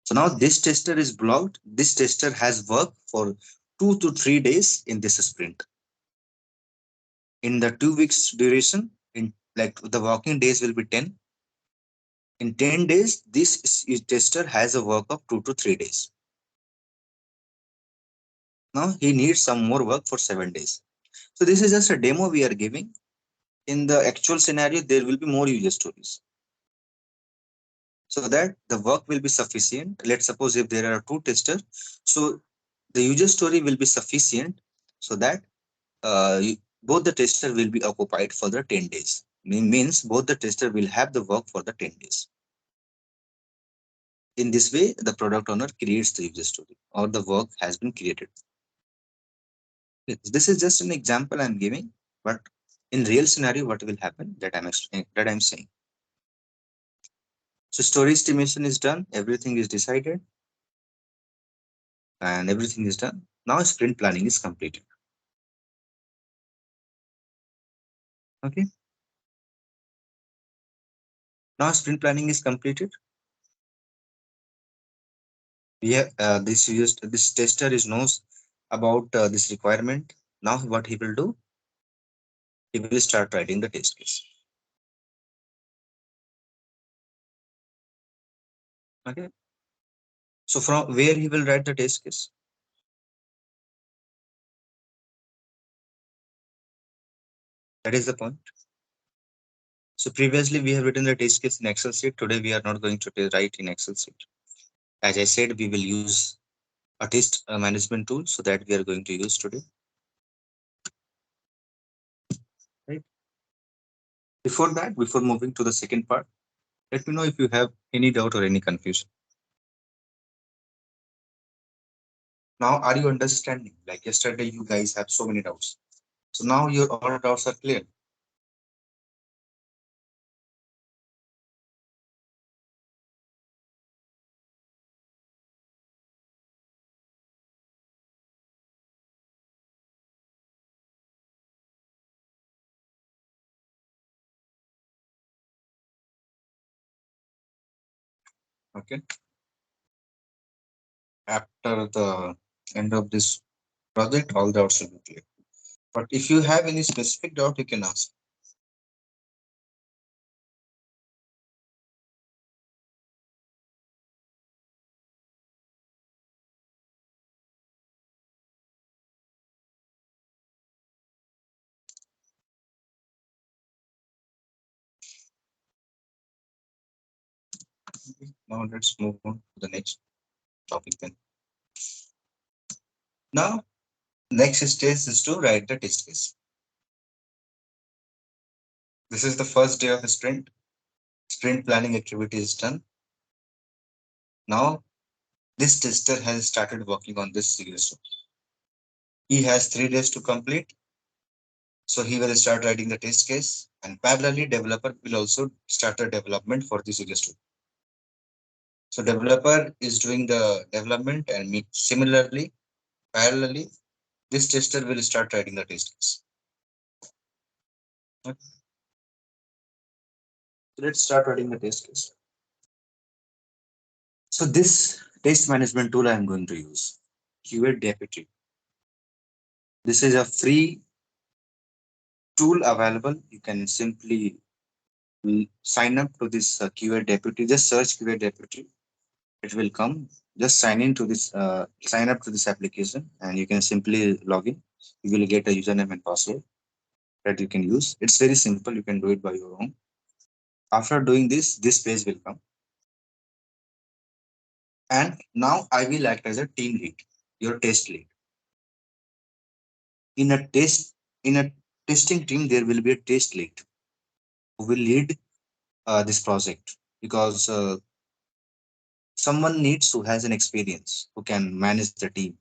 So now this tester is blocked. This tester has worked for 2 to 3 days in this sprint. In the 2 weeks duration, in like the working days will be 10. In 10 days, this tester has a work of 2 to 3 days. Now he needs some more work for 7 days. So this is just a demo we are giving. In the actual scenario, there will be more user stories so that the work will be sufficient. Let's suppose if there are 2 testers, so the user story will be sufficient so that both the tester will be occupied for the 10 days. Means both the tester will have the work for the 10 days. In this way, the product owner creates the user story or the work has been created. This is just an example I'm giving, but in real scenario, what will happen that I'm explaining, that I'm saying. So story estimation is done, everything is decided, and everything is done. Now sprint planning is completed. Okay. Now sprint planning is completed. We have this tester is knows about this requirement. Now what he will do? He will start writing the test case. Okay. So from where he will write the test case? That is the point. So previously we have written the test case in Excel sheet. Today we are not going to write in Excel sheet. As I said, we will use a test management tool, so that we are going to use today. Right. Before that, before moving to the second part, let me know if you have any doubt or any confusion. Now, are you understanding? Like yesterday, you guys have so many doubts. So now your all doubts are clear. Okay. After the end of this project, all doubts will be clear. But if you have any specific doubt, you can ask. Okay. Now let's move on to the next topic then. Now, next stage is to write the test case. This is the first day of the sprint. Sprint planning activity is done. Now, this tester has started working on this serious. He has 3 days to complete. So he will start writing the test case, and parallelly developer will also start the development for the serious tool. So developer is doing the development, and me similarly, parallelly, this tester will start writing the test case. Okay. So let's start writing the test case. So this test management tool I am going to use, QA Deputy. This is a free tool available. You can simply sign up to this QA Deputy. Just search QA Deputy. It will come. Just sign up to this application, and you can simply log in. You will get a username and password that you can use. It's very simple. You can do it by your own. After doing this page will come. And now I will act as a team lead, your test lead. In a test, in a testing team, there will be a test lead who will lead this project, because someone needs who has an experience, who can manage the team,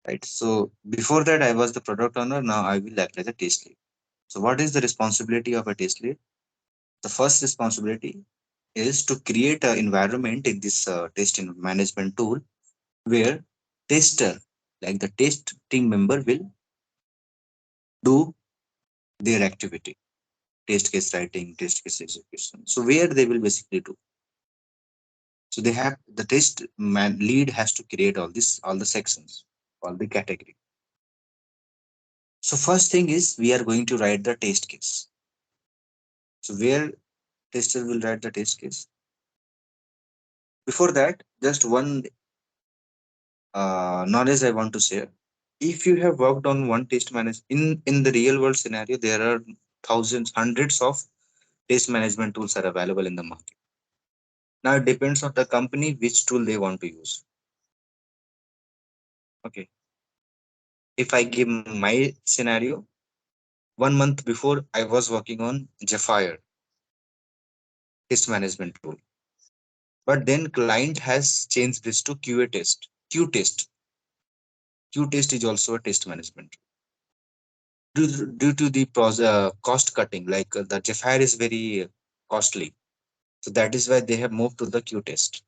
right? So before that, I was the product owner. Now I will act as a test lead. So what is the responsibility of a test lead? The first responsibility is to create an environment in this management tool, where tester, like the test team member, will do their activity, test case writing, test case execution. So where they will basically do. So they have the test man lead has to create all the sections, all the category. So first thing is we are going to write the test case. So where tester will write the test case. Before that, just one knowledge I want to share. If you have worked on one test manage in the real world scenario, there are thousands, hundreds of test management tools are available in the market. Now it depends on the company which tool they want to use. Okay. If I give my scenario, 1 month before I was working on Jafire test management tool. But then client has changed this to QA test. Q test. Q test is also a test management. Due to the cost cutting, like the Jafire is very costly. So that is why they have moved to the Q test.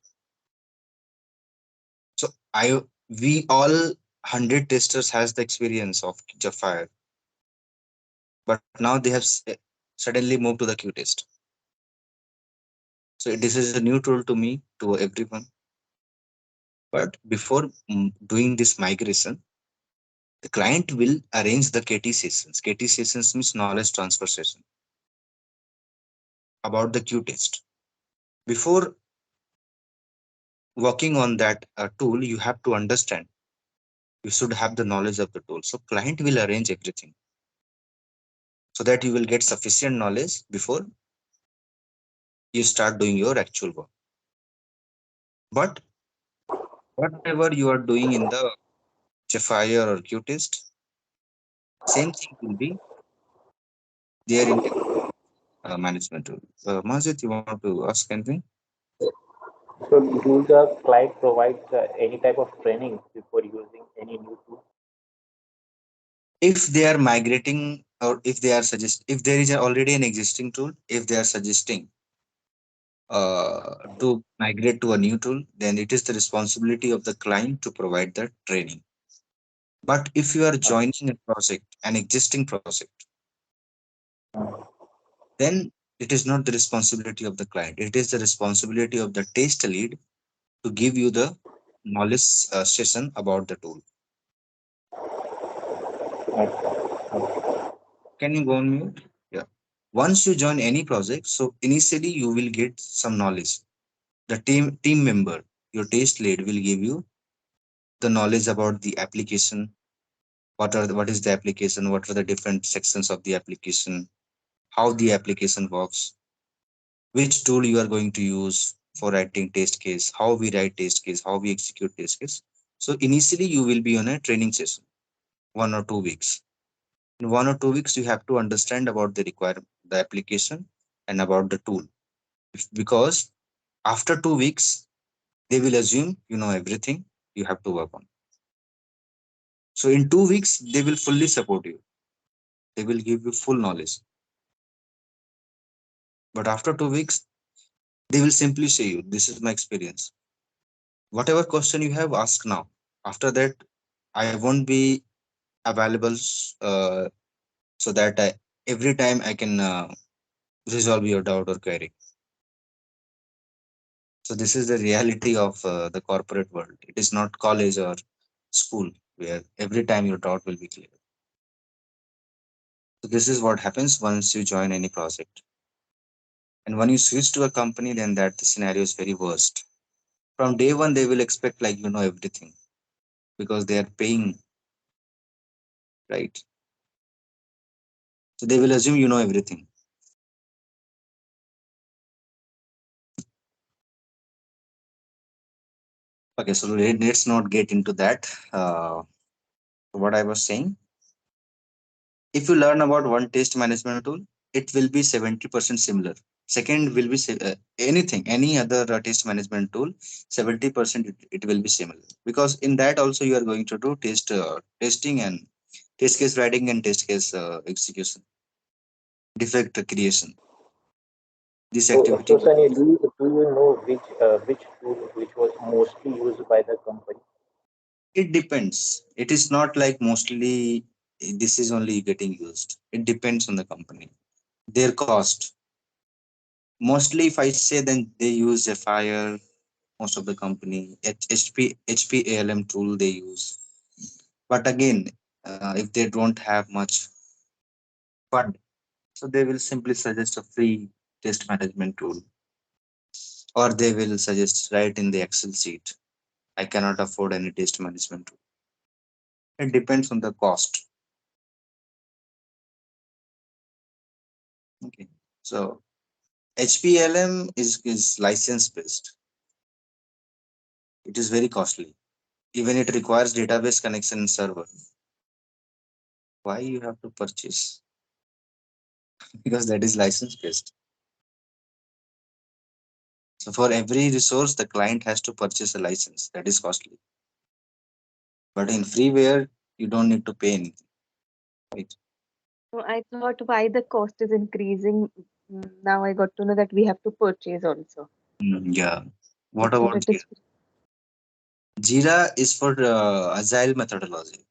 So we all 100 testers has the experience of Jafire, but now they have suddenly moved to the Q test. So this is a new tool to me, to everyone. But before doing this migration, the client will arrange the KT sessions. KT sessions means knowledge transfer session about the Q test. Before working on that tool, you have to understand. You should have the knowledge of the tool. So client will arrange everything so that you will get sufficient knowledge before you start doing your actual work. But whatever you are doing in the Jafire or Qtest, same thing will be there in management tool. Majid, you want to ask anything? So do the client provide any type of training before using any new tool? If they are migrating, or if they are if there is already an existing tool, if they are suggesting to migrate to a new tool, then it is the responsibility of the client to provide the training. But if you are joining a project, an existing project, then it is not the responsibility of the client. It is the responsibility of the test lead to give you the knowledge session about the tool. Okay. Can you go on mute? Yeah. Once you join any project, so initially you will get some knowledge. The team member, your test lead, will give you the knowledge about the application. What is the application? What are the different sections of the application? How the application works? Which tool you are going to use for writing test case? How we write test case? How we execute test case? So initially you will be on a training session, 1 or 2 weeks. In 1 or 2 weeks, you have to understand about the requirement, the application, and about the tool. Because after 2 weeks, they will assume you know everything you have to work on. So in 2 weeks, they will fully support you. They will give you full knowledge. But after 2 weeks, they will simply say you, this is my experience. Whatever question you have, ask now. After that, I won't be available so that every time I can resolve your doubt or query. So this is the reality of the corporate world. It is not college or school where every time your doubt will be clear. So this is what happens once you join any project. And when you switch to a company, then that the scenario is very worst. From day one, they will expect like you know everything because they are paying, right? So they will assume you know everything. Okay, so let's not get into that. What I was saying, if you learn about one test management tool, it will be 70% similar. Second will be anything, any other test management tool, 70% it will be similar. Because in that also you are going to do testing and test case writing and test case execution, defect creation. This So activity, Sunny, do you know which tool which was mostly used by the company? it depends. It is not like mostly this is only getting used. It depends on the company, their cost. Mostly, if I say, then they use a fire. Most of the company HPALM tool they use. But again, if they don't have much fund, so they will simply suggest a free test management tool, or they will suggest right in the Excel sheet. I cannot afford any test management tool. It depends on the cost. Okay, so HPLM is license based. It is very costly. Even it requires database connection and server. Why you have to purchase? Because that is license based. So for every resource, the client has to purchase a license. That is costly. But in freeware, you don't need to pay anything. Right? So I thought why the cost is increasing. Now I got to know that we have to purchase also. Yeah. I What thought about it Jira? is. Jira is for agile methodology.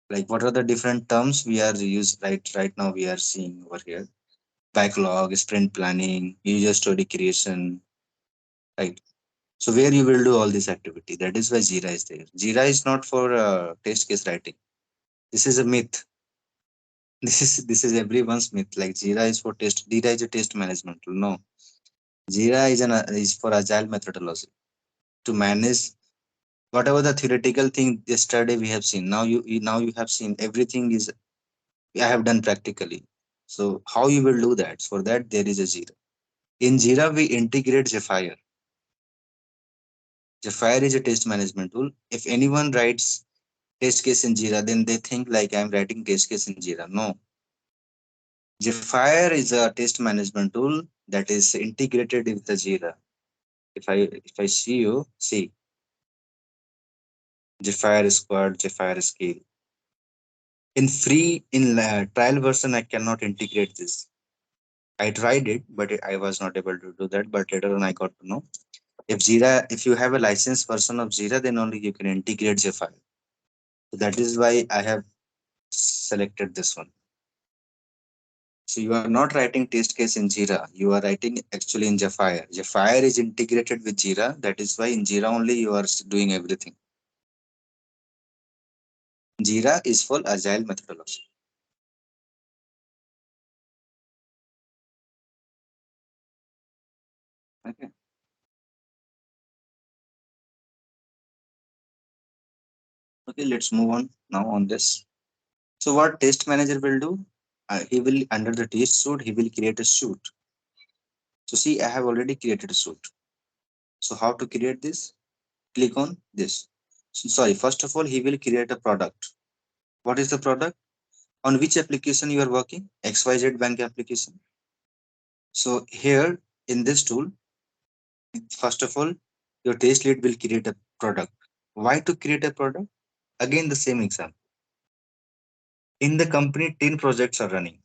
Like what are the different terms we are used right now we are seeing over here? Backlog, sprint planning, user story creation, right? So where you will do all this activity. That is why Jira is there. Jira is not for test case writing. This is a myth. This is everyone's myth. Like Jira is for test. Jira is a test management tool. No, Jira is for agile methodology to manage whatever the theoretical thing yesterday we have seen. Now you have seen everything is I have done practically. So how you will do that? For that there is a Jira. In Jira we integrate Zephyr. Zephyr is a test management tool. If anyone writes test case in Jira, then they think like I'm writing test case in Jira. No, Zephyr is a test management tool that is integrated with the Jira. If I see you see Zephyr Squad, Zephyr Scale. In free in trial version, I cannot integrate this. I tried it, but I was not able to do that. But later on, I got to know if you have a licensed version of Jira, then only you can integrate Zephyr. So that is why I have selected this one. So you are not writing test case in Jira. You are writing actually in Zephyr. Zephyr is integrated with Jira. That is why in Jira only you are doing everything. Jira is for agile methodology. Okay. Okay, let's move on now on this. So what test manager will do? He will under the test suite, he will create a suite. So see, I have already created a suite. So how to create this? Click on this. So, sorry, first of all, he will create a product. What is the product? On which application you are working? XYZ bank application. So here in this tool, first of all, your test lead will create a product. Why to create a product? Again, the same example. In the company, 10 projects are running.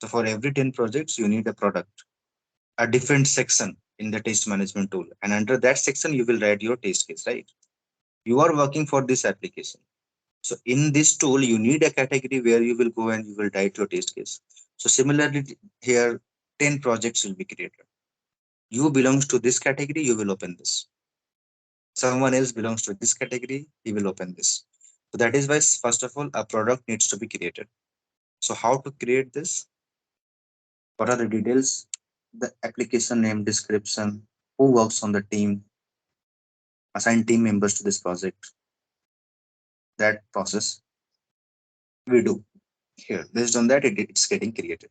So for every 10 projects, you need a product, a different section in the test management tool. And under that section, you will write your test case, right? You are working for this application. So in this tool, you need a category where you will go and you will write your test case. So similarly, here 10 projects will be created. You belongs to this category, you will open this. Someone else belongs to this category, he will open this. So that is why, first of all, a product needs to be created. So how to create this? What are the details? The application name, description, who works on the team, assign team members to this project. That process we do here. Based on that, it's getting created.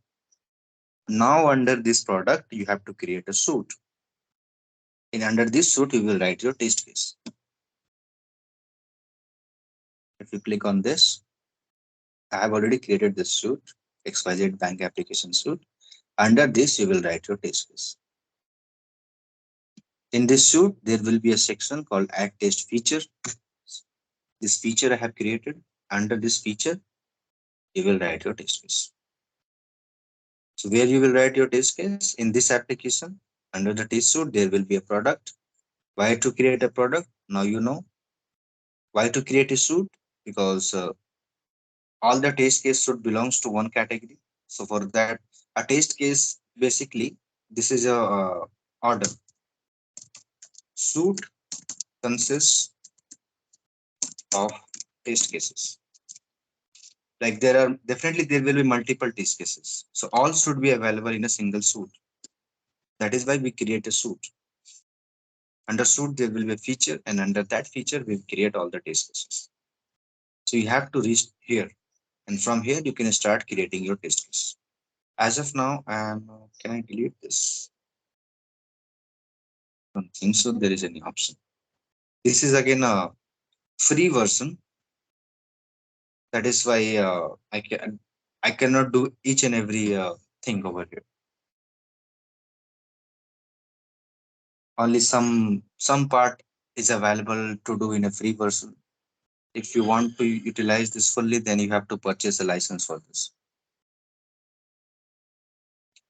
Now under this product, you have to create a suite. And under this suite, you will write your test case. If you click on this, I have already created this suite, XYZ bank application suite. Under this, you will write your test case. In this suite, there will be a section called add test feature. This feature I have created. Under this feature, you will write your test case. So where you will write your test case in this application, under the test suite, there will be a product. Why to create a product? Now you know why to create a suite, because all the test case should belongs to one category. So for that, a test case basically this is a order. Suite consists of test cases. Like there are definitely there will be multiple test cases. So all should be available in a single suite. That is why we create a suite. Under suite there will be a feature, and under that feature we create all the test cases. So you have to reach here, and from here you can start creating your test case. As of now, can I delete this? Don't think so. There is any option. This is again a free version. That is why I cannot do each and every thing over here. Only some part is available to do in a free version. If you want to utilize this fully, then you have to purchase a license for this.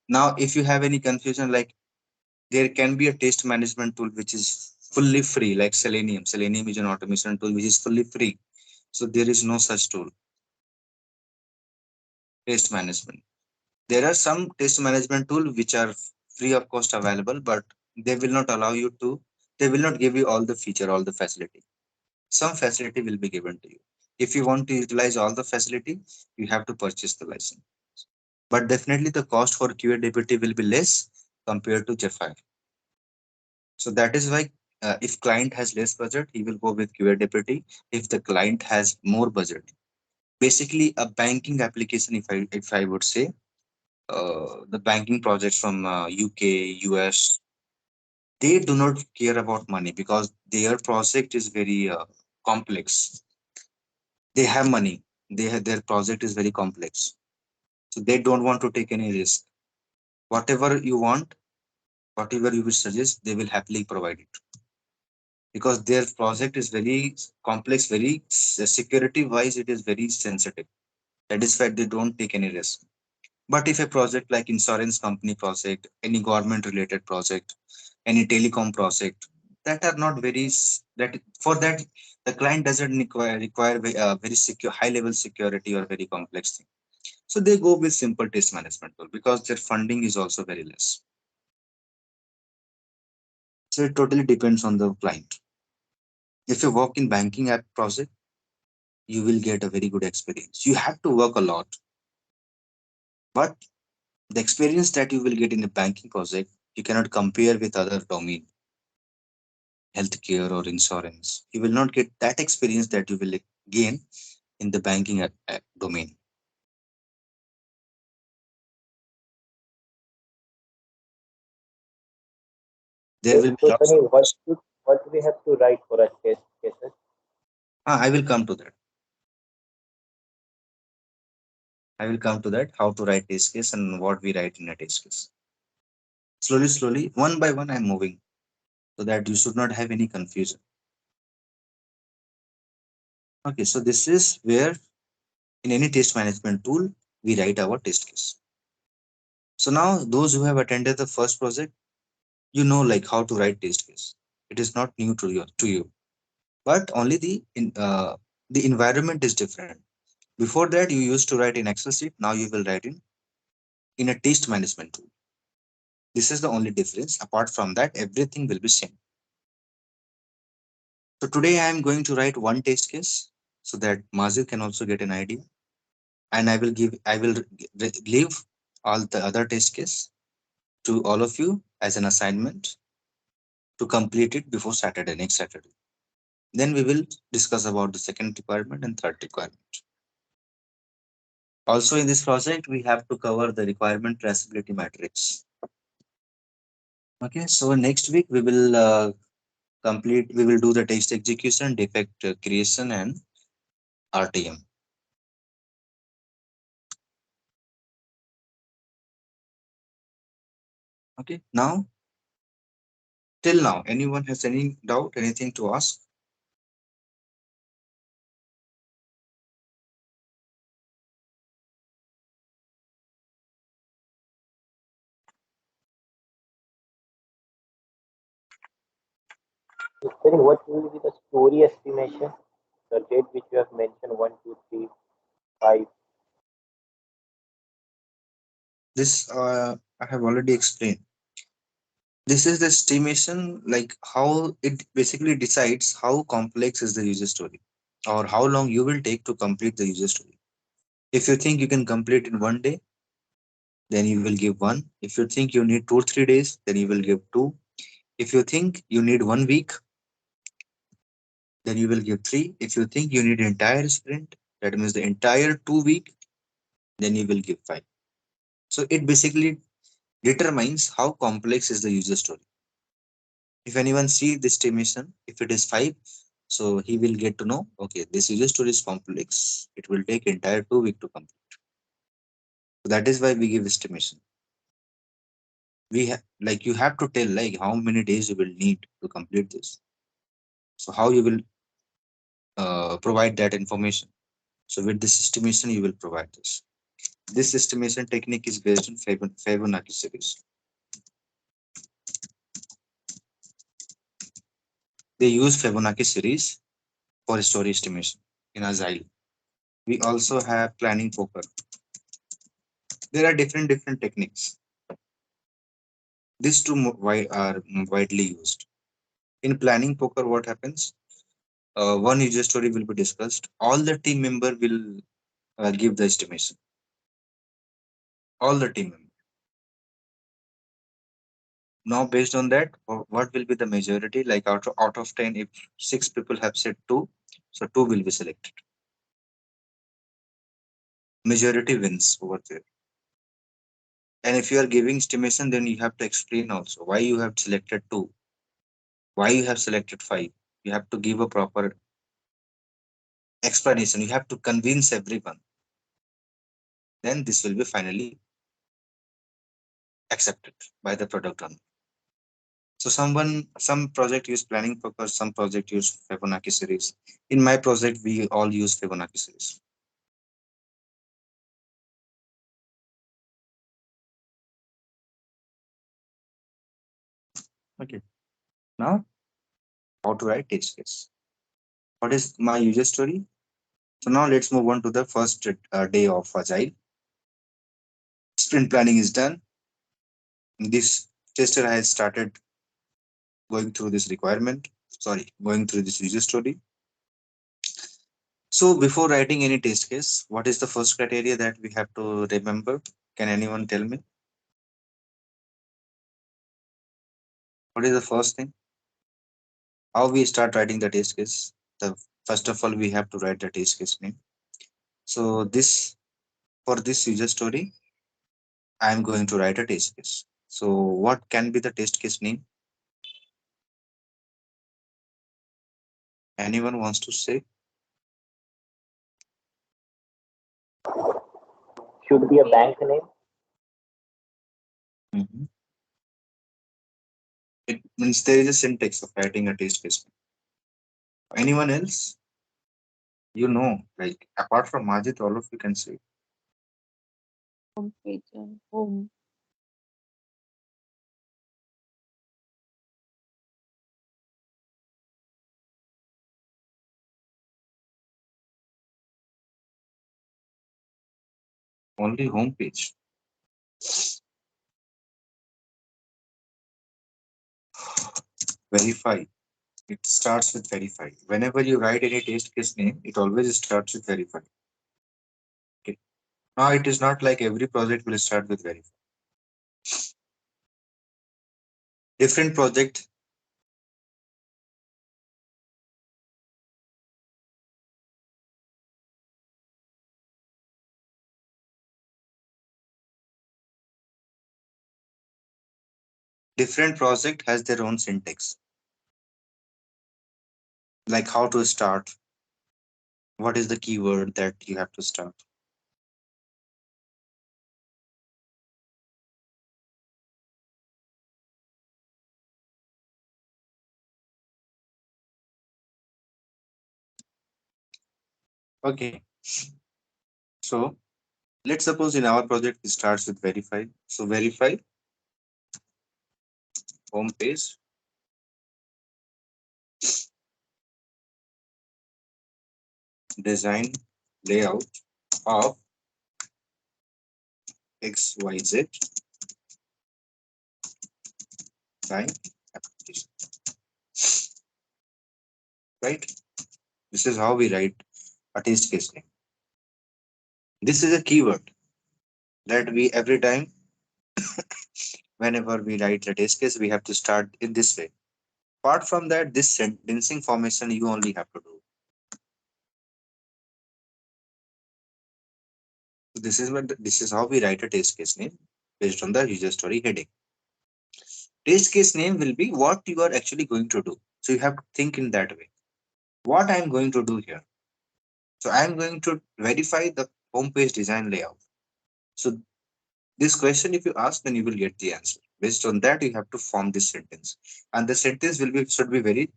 Now, if you have any confusion, like there can be a test management tool which is fully free, like Selenium. Selenium is an automation tool which is fully free. So there is no such tool, test management. There are some test management tools which are free of cost available, but they will not allow you to, they will not give you all the feature, all the facility. Some facility will be given to you. If you want to utilize all the facility, you have to purchase the license. But definitely the cost for QA deputy will be less compared to Zephyr. So that is why if client has less budget, he will go with QA deputy. If the client has more budget, basically a banking application, if I would say, the banking projects from UK, US. They do not care about money because their project is very complex. They have money. Their project is very complex, so they don't want to take any risk. Whatever you want, whatever you will suggest, they will happily provide it because their project is very complex, very security wise, it is very sensitive. That is why they don't take any risk. But if a project like insurance company project, any government related project, any telecom project, that are not very that for that the client doesn't require very secure high level security or very complex thing. So they go with simple test management tool because their funding is also very less. So it totally depends on the client. If you work in banking app project, you will get a very good experience. You have to work a lot, but the experience that you will get in a banking project, you cannot compare with other domain, healthcare or insurance. You will not get that experience that you will gain in the banking domain. There will be So lots Sunny, of questions. what we have to write for a test cases? I will come to that. I will come to that. How to write test case and what we write in a test case. Slowly, slowly, one by one, I'm moving so that you should not have any confusion. Okay, so this is where in any test management tool we write our test case. So now those who have attended the first project, you know like how to write test case. It is not new to you, but only the environment is different. Before that, you used to write in Excel sheet. Now you will write in a test management tool. This is the only difference. Apart from that, everything will be same. So today I am going to write one test case so that Mazir can also get an idea, and I will leave all the other test case to all of you as an assignment to complete it before Saturday, next Saturday. Then we will discuss about the second requirement and third requirement. Also in this project, we have to cover the requirement traceability matrix. Okay, so next week we will do the test execution, defect creation, and RTM. Okay, now till now, anyone has any doubt, anything to ask? So Sunny, what will be the story estimation? The date which you have mentioned, 1, 2, 3, 5. This I have already explained. This is the estimation, like how it basically decides how complex is the user story or how long you will take to complete the user story. If you think you can complete in 1 day, then you will give one. If you think you need 2 or 3 days, then you will give two. If you think you need 1 week, then you will give three. If you think you need entire sprint, that means the entire 2 week, then you will give five. So it basically determines how complex is the user story. If anyone see this estimation, if it is five, so he will get to know, okay, this user story is complex. It will take entire 2 week to complete. So that is why we give estimation. Like you have to tell like how many days you will need to complete this. So how you will provide that information. So with this estimation, you will provide this. This estimation technique is based on Fibonacci series. They use Fibonacci series for story estimation in Agile. We also have planning poker. There are different techniques. These two are widely used. In planning poker, what happens? One user story will be discussed. All the team member will give the estimation. All the team member. Now, based on that, what will be the majority? Like out of 10, if six people have said two, so two will be selected. Majority wins over there. And if you are giving estimation, then you have to explain also why you have selected two. Why you have selected 5? You have to give a proper explanation. You have to convince everyone. Then this will be finally accepted by the product owner. So some project use planning purpose, some project use Fibonacci series. In my project, we all use Fibonacci series. Okay. Now, how to write test case? What is my user story? So now let's move on to the first day of Agile. Sprint planning is done. This tester has started going through this requirement. Sorry, going through this user story. So before writing any test case, what is the first criteria that we have to remember? Can anyone tell me? What is the first thing? How we start writing the test case? The first of all, we have to write the test case name. So this for this user story, I am going to write a test case. So what can be the test case name? Anyone wants to say? Should be a bank name. Mhm. It means there is a syntax of writing a test case. Anyone else? Like apart from Majid, all of you can say Home page and home. only home page. Verify. It starts with verify. Whenever you write any test case name, it always starts with verify. Okay. Now it is not like every project will start with verify. Different project, different project has their own syntax. Like how to start. What is the keyword that you have to start? Okay. So let's suppose in our project it starts with verify. So verify home page, design layout of XYZ time application. Right? This is how we write a test case name. This is a keyword that we every time whenever we write a test case, we have to start in this way. Apart from that, this sentencing formation you only have to do. So this is how we write a test case name based on the user story heading. Test case name will be what you are actually going to do. So you have to think in that way. What I am going to do here. So I am going to verify the homepage design layout. So this question, if you ask, then you will get the answer. Based on that, you have to form this sentence, and the sentence will be should be very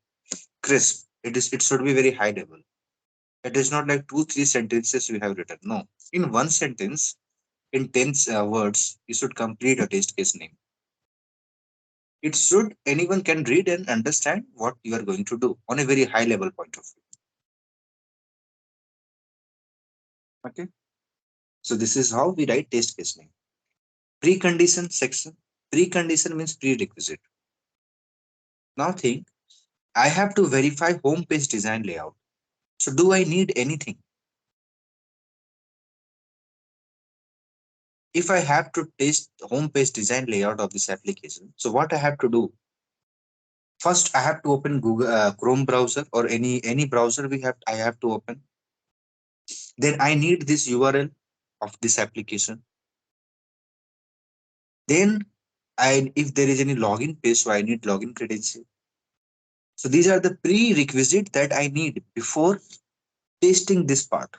crisp. It should be very high level. It is not like two three sentences you have written. No, in one sentence, in 10 words, you should complete a test case name. It should anyone can read and understand what you are going to do on a very high level point of view. Okay, so this is how we write test case name. Precondition section. Precondition means prerequisite. Now think, I have to verify home page design layout. So do I need anything? If I have to test the home page design layout of this application, so what I have to do? First, I have to open Google Chrome browser or any browser I have to open. Then I need this URL of this application. Then if there is any login page, so I need login credential. So these are the prerequisite that I need before testing this part.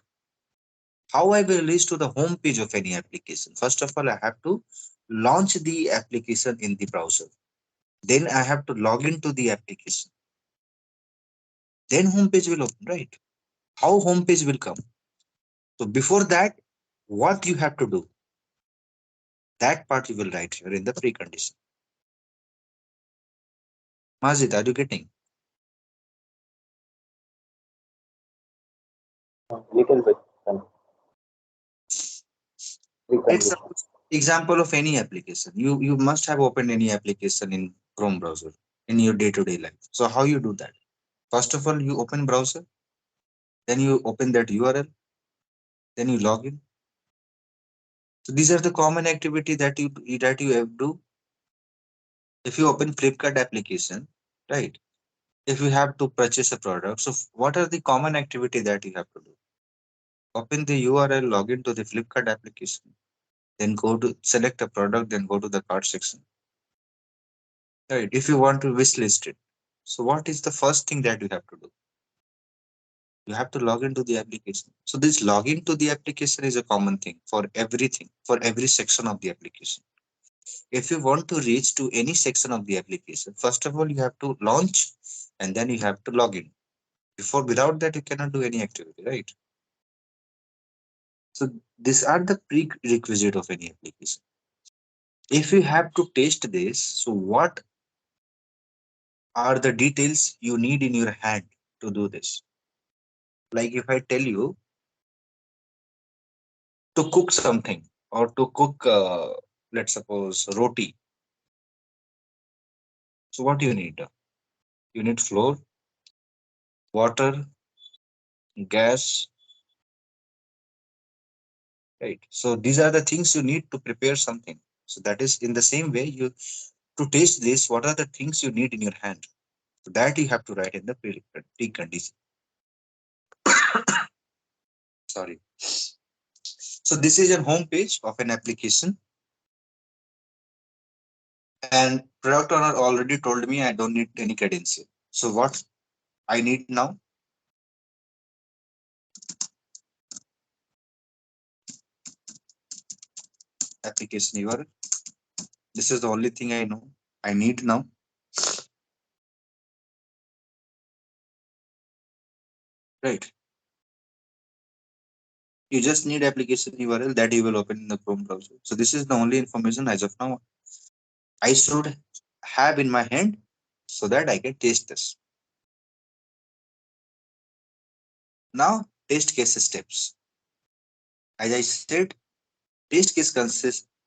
How I will reach to the home page of any application? First of all, I have to launch the application in the browser. Then I have to log into the application. Then home page will open, right? How home page will come? So before that, what you have to do, that part you will write here in the precondition. Majid, are you getting? Little bit. Let's Precondition. suppose example of any application. You must have opened any application in Chrome browser in your day-to-day life. So how you do that? First of all, you open browser, then you open that URL, then you log in. So these are the common activity that you have do. If you open Flipkart application, right? If you have to purchase a product, so what are the common activity that you have to do? Open the URL, log into the Flipkart application, then go to select a product, then go to the cart section. Right. If you want to wish list it, so what is the first thing that you have to do? You have to log into the application. So this login to the application is a common thing for everything, for every section of the application. If you want to reach to any section of the application, first of all, you have to launch and then you have to log in. Without that, you cannot do any activity, right? So these are the prerequisite of any application. If you have to test this, so what are the details you need in your hand to do this? Like if I tell you to cook something or to cook, let's suppose, roti. So what do you need? You need flour, water, gas, right? So these are the things you need to prepare something. So that is in the same way you to taste this. What are the things you need in your hand? So that you have to write in the precondition. Sorry. So this is a home page of an application, and product owner already told me I don't need any credential. So what I need now? Application URL. This is the only thing I know. I need now. Right. You just need application URL that you will open in the Chrome browser. So this is the only information as of now I should have in my hand so that I can test this. Now, test case steps. As I said, test case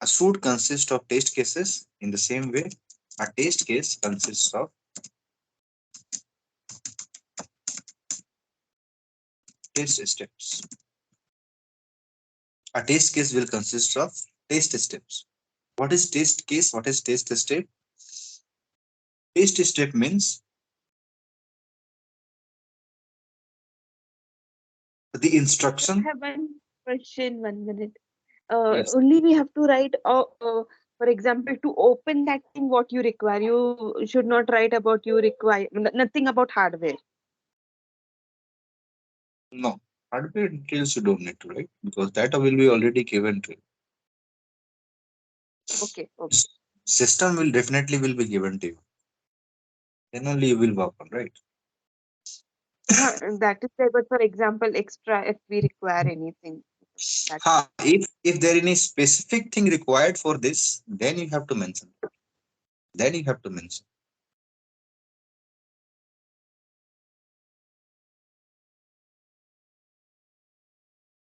should consist of test cases. In the same way, a test case consists of test steps. A test case will consist of test steps. What is test case? What is test step? Test step means the I instruction. have one question, 1 minute. Yes. Only we have to write, for example, to open that thing, what you require. You should not write about you require nothing about hardware. No. Hardware details you don't need to write because that will be already given to you. Okay, okay. System will definitely will be given to you. Then only you will work on, right? That is there, but for example, extra if we require anything. That If there any specific thing required for this, then you have to mention. Then you have to mention.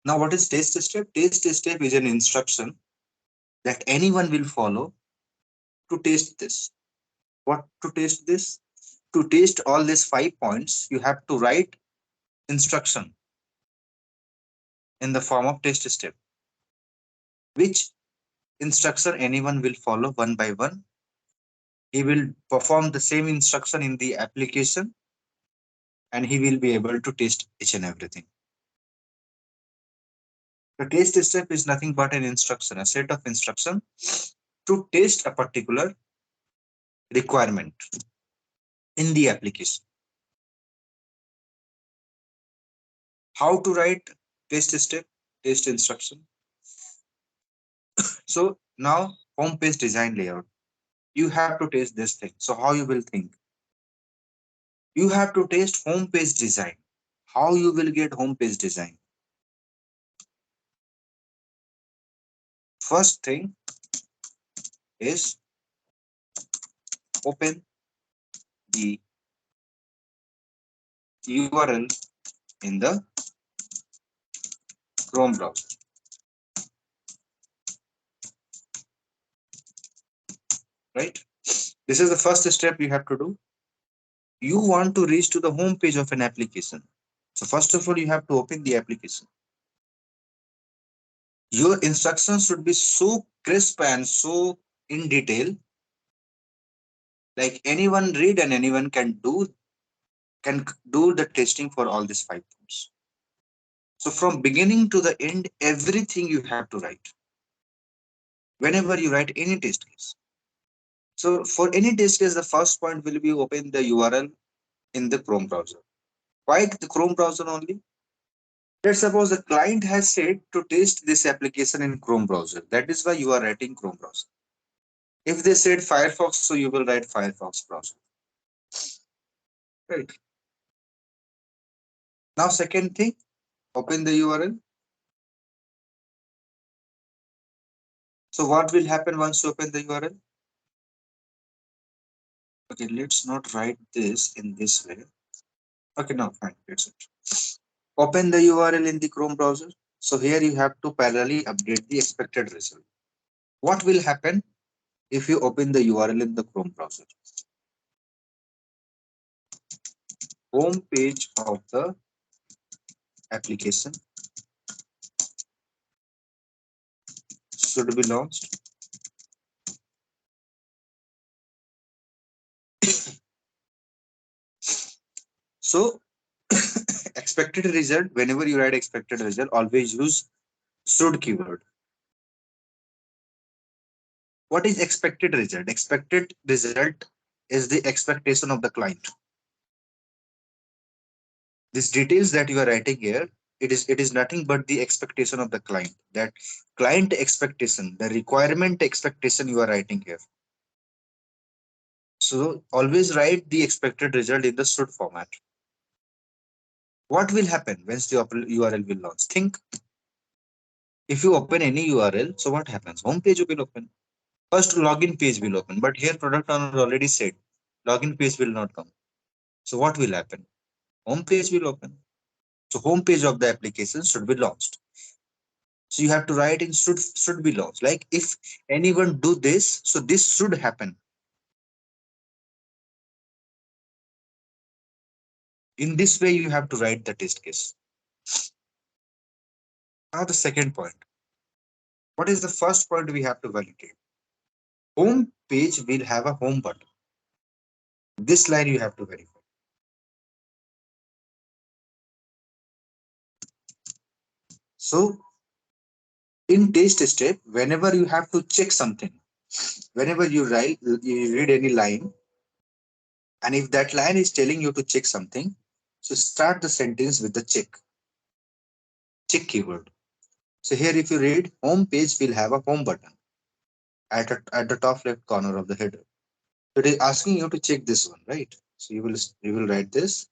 Now, what is test step? Test step is an instruction that anyone will follow to test this. What to test this? To test all these 5 points, you have to write instruction in the form of test step, which instruction anyone will follow one by one. He will perform the same instruction in the application and he will be able to test each and everything. The test step is nothing but an instruction, a set of instruction to test a particular requirement in the application. How to write test step, test instruction. So now home page design layout. You have to test this thing. So how you will think? You have to test home page design. How you will get home page design? First thing is open the URL in the Chrome browser, right? This is the first step you have to do. You want to reach to the home page of an application. So first of all, you have to open the application. Your instructions should be so crisp and so in detail, like anyone read and anyone can do the testing for all these 5 points. So from beginning to the end, everything you have to write whenever you write any test case. So for any test case, the first point will be open the URL in the Chrome browser. Why the Chrome browser only? Let's suppose the client has said to test this application in Chrome browser. That is why you are writing Chrome browser. If they said Firefox, so you will write Firefox browser. Right. Now, second thing, open the URL. So what will happen once you open the URL? Okay, let's not write this in this way. Okay, no, fine, that's it. Open the URL in the Chrome browser. So here you have to parallelly update the expected result. What will happen if you open the URL in the Chrome browser? Home page of the application should be launched. So expected result, whenever you write expected result, always use should keyword. What is expected result? Expected result is the expectation of the client. These details that you are writing here, it is nothing but the expectation of the client. That client expectation, the requirement expectation you are writing here. So always write the expected result in the should format. What will happen once the URL will launch? Think, if you open any URL, so what happens? Home page will open. First login page will open, but here product owner already said login page will not come. So what will happen? Home page will open. So home page of the application should be launched. So you have to write in should be launched. Like if anyone do this, so this should happen. In this way, you have to write the test case. Now the second point. What is the first point we have to validate? Home page will have a home button. This line you have to verify. So in test step, whenever you have to check something, whenever you read any line, and if that line is telling you to check something, so start the sentence with the check keyword. So here if you read, home page will have a home button at the top left corner of the header. So it is asking you to check this one, right? So you will write this.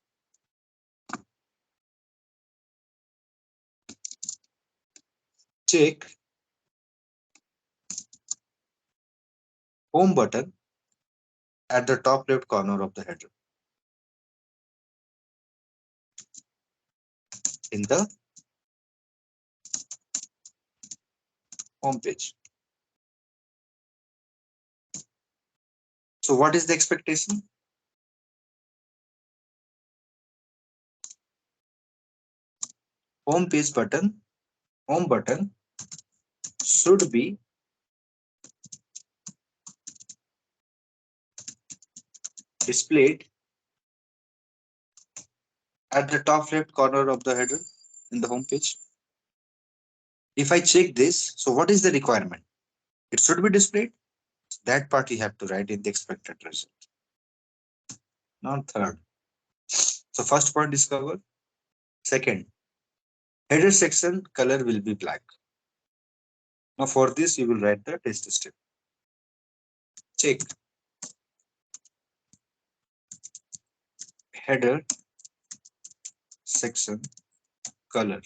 Check home button at the top left corner of the header in the home page. So what is the expectation? Home button should be displayed at the top left corner of the header in the home page. If I check this, so what is the requirement? It should be displayed. That part you have to write in the expected result. Now third. So first point is covered. Second, Header section color will be black. Now for this you will write the test step. Check header section color.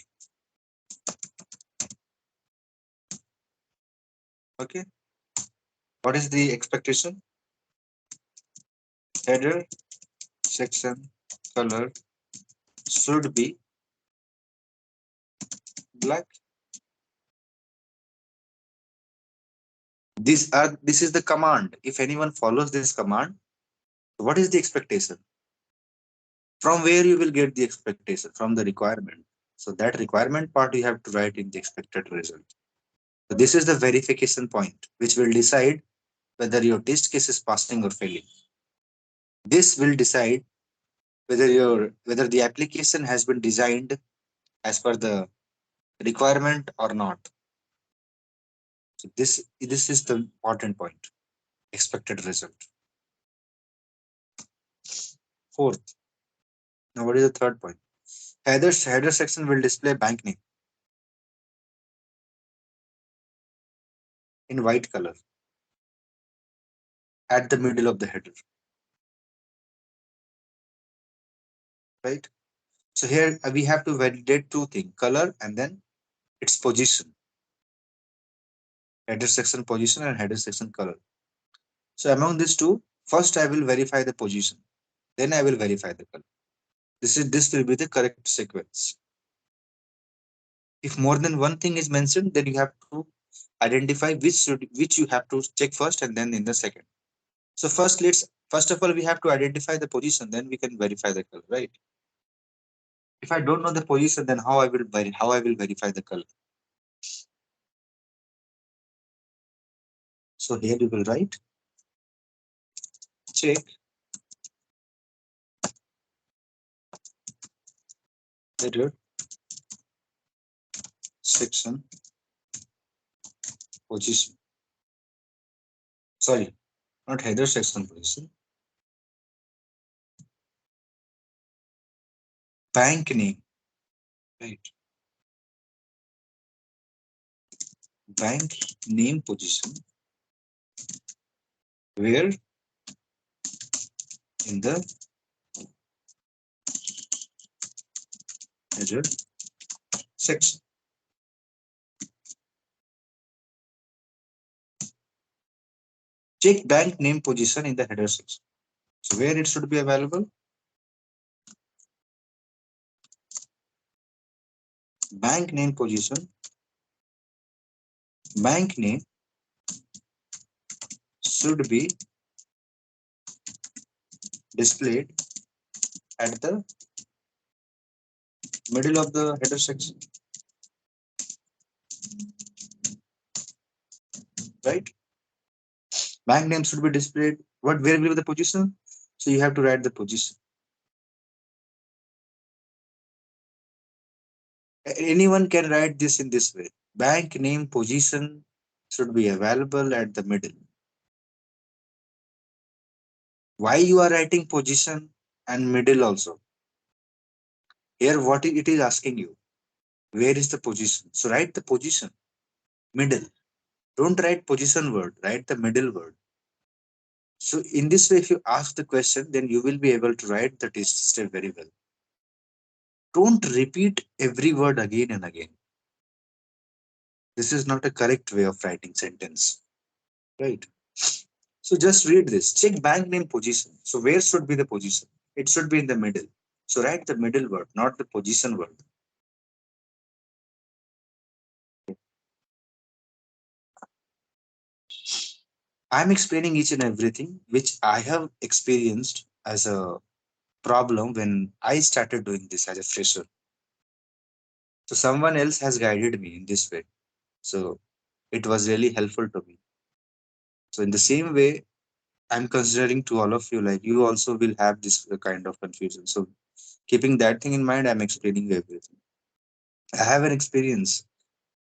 Okay. What is the expectation? Header section color should be black. This is the command. If anyone follows this command, what is the expectation? From where you will get the expectation? From the requirement. So that requirement part you have to write in the expected result. So this is the verification point which will decide whether your test case is passing or failing. This will decide whether the application has been designed as per the requirement or not. So this is the important point. Expected result. Fourth. Now what is the third point? Header section will display bank name in white color at the middle of the header, right? So here we have to validate two things: color and then its position. Header section position and header section color. So among these two, first I will verify the position, then I will verify the color. This will be the correct sequence. If more than one thing is mentioned, then you have to identify which you have to check first and then in the second. So first of all we have to identify the position, then we can verify the color, right? If I don't know the position, then how I will verify the color? So here you will write check header section position. Sorry, not header section position. Bank name, right? Bank name position where in the header section. Check bank name position in the header section. So where it should be available? Bank name position. Bank name should be displayed at the middle of the header section, right? Bank name should be displayed. Where will be the position? So you have to write the position. Anyone can write this in this way. Bank name position should be available at the middle. Why you are writing position and middle also? Here what it is asking you, where is the position? So write the position, middle. Don't write position word, write the middle word. So in this way, if you ask the question, then you will be able to write the test step very well. Don't repeat every word again and again. This is not a correct way of writing sentence, right? So just read this. Check bank name position. So where should be the position? It should be in the middle. So write the middle word, not the position word. I'm explaining each and everything which I have experienced as a problem when I started doing this as a fresher. So someone else has guided me in this way. So it was really helpful to me. So in the same way, I'm considering to all of you, like you also will have this kind of confusion. So keeping that thing in mind, I'm explaining everything. I have an experience.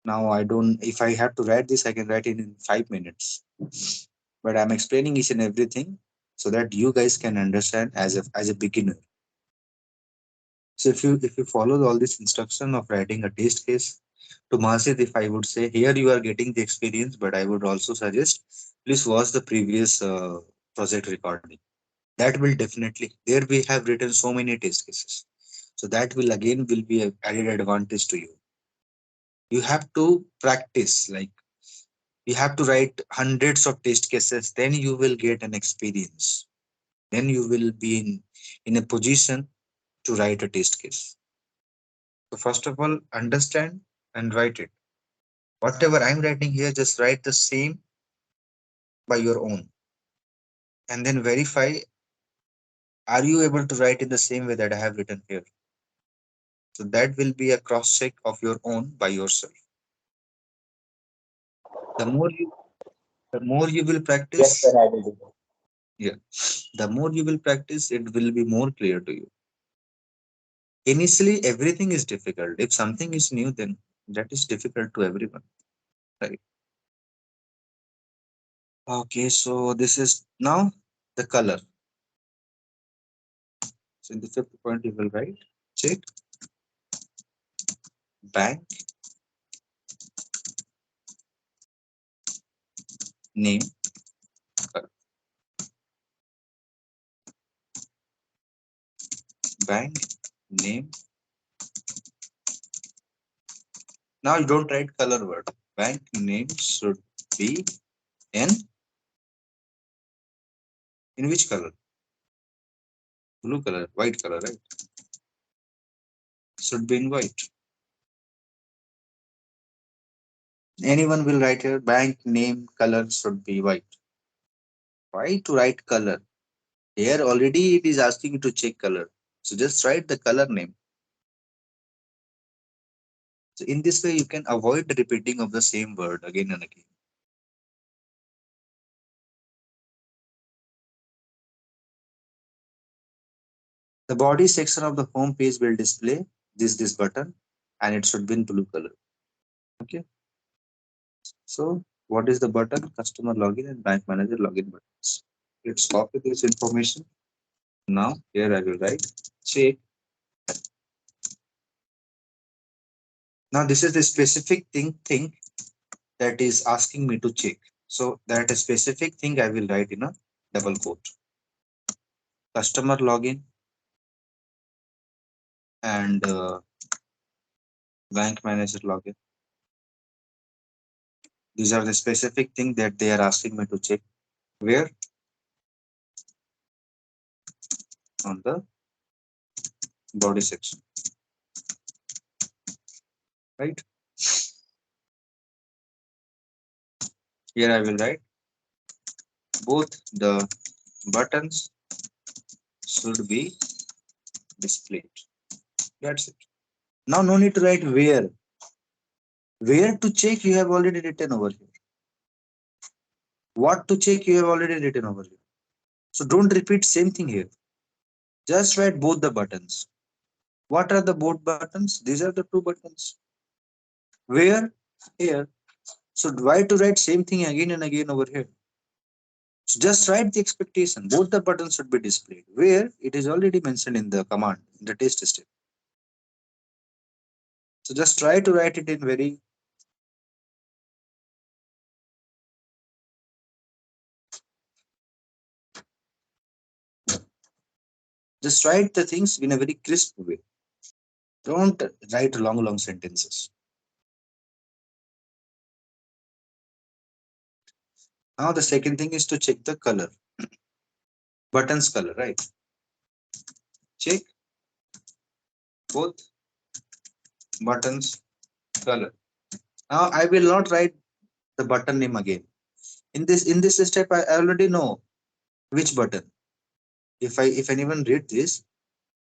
Now I don't, if I have to write this, I can write it in 5 minutes. But I'm explaining each and everything so that you guys can understand as a beginner. So if you follow all this instruction of writing a test case, to Masid, if I would say here you are getting the experience, but I would also suggest please watch the previous project recording. That will definitely, there we have written so many test cases. So that will again will be a added advantage to you. You have to practice, like you have to write hundreds of test cases, then you will get an experience. Then you will be in a position to write a test case. So first of all, understand and write it. Whatever I'm writing here, just write the same by your own, and then verify, are you able to write in the same way that I have written here. So that will be a cross check of your own by yourself. The more you the more you will Yes, sir, practice, I will do that. yeah, the more you will practice, it will be more clear to you. Initially, everything is difficult. If something is new, then that is difficult to everyone, right? Okay, so this is now the color. So in the fifth point, you will write check bank name color. Bank name. Now you don't write color word. Bank name should be in which color? Blue color, white color, right? Should be in white. Anyone will write here bank name color should be white. Why to write color? Here already it is asking you to check color. So just write the color name. So in this way you can avoid the repeating of the same word again and again. The body section of the home page will display this button, and it should be in blue color. Okay. So what is the button? Customer login and bank manager login buttons. Let's copy this information. Now here I will write check. Now this is the specific thing that is asking me to check. So that specific thing I will write in a double quote. Customer login and bank manager login. These are the specific thing that they are asking me to check. Where? On the body section, right? Here I will write both the buttons should be displayed. That's it. Now no need to write where. Where to check you have already written over here. What to check you have already written over here. So don't repeat same thing here. Just write both the buttons. What are the both buttons? These are the two buttons. Where? Here. So why to write same thing again and again over here? So just write the expectation. Both the buttons should be displayed. Where? It is already mentioned in the command, in the test step. So just try to write it in very, just write the things in a very crisp way. Don't write long sentences. Now the second thing is to check the color. Buttons color, right? Check both buttons color. Now I will not write the button name again. In this step, I already know which button. If anyone read this,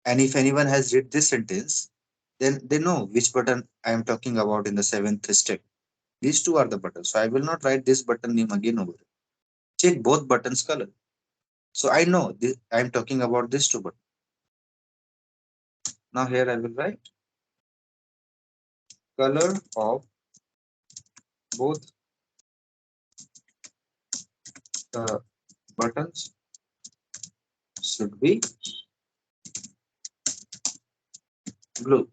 and if anyone has read this sentence, then they know which button I am talking about in the seventh step. These two are the buttons. So I will not write this button name again over it. Check both buttons color. So I know this, I am talking about these two buttons. Now here I will write color of both the buttons should be blue.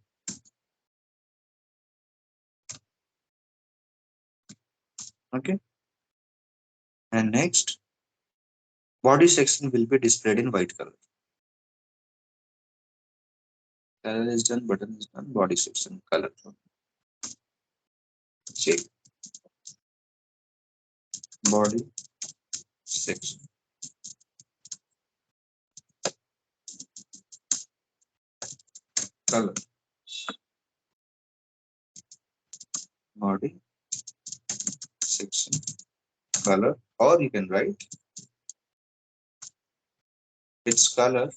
Okay. And next, body section will be displayed in white color. Color is done, button is done, body section color. Save. Body section color. Body section color, or you can write its color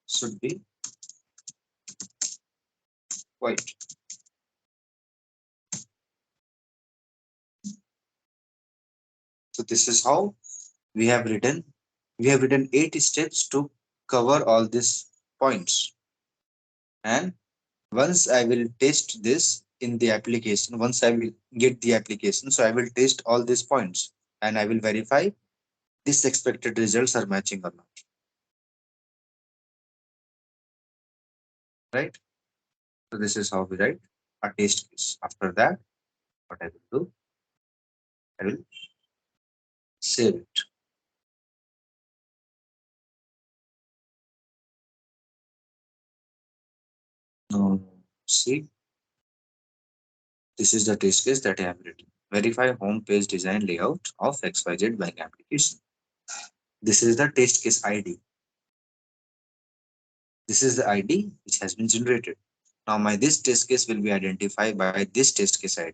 should be white. So this is how we have written. We have written 8 steps to cover all these points. And once I will test this in the application, once I will get the application, so I will test all these points and I will verify these expected results are matching or not. Right? So this is how we write a test case. After that, what I will do, I will save it. Now, see, this is the test case that I have written. Verify home page design layout of XYZ bank application. This is the test case ID. This is the ID which has been generated. Now my this test case will be identified by this test case ID.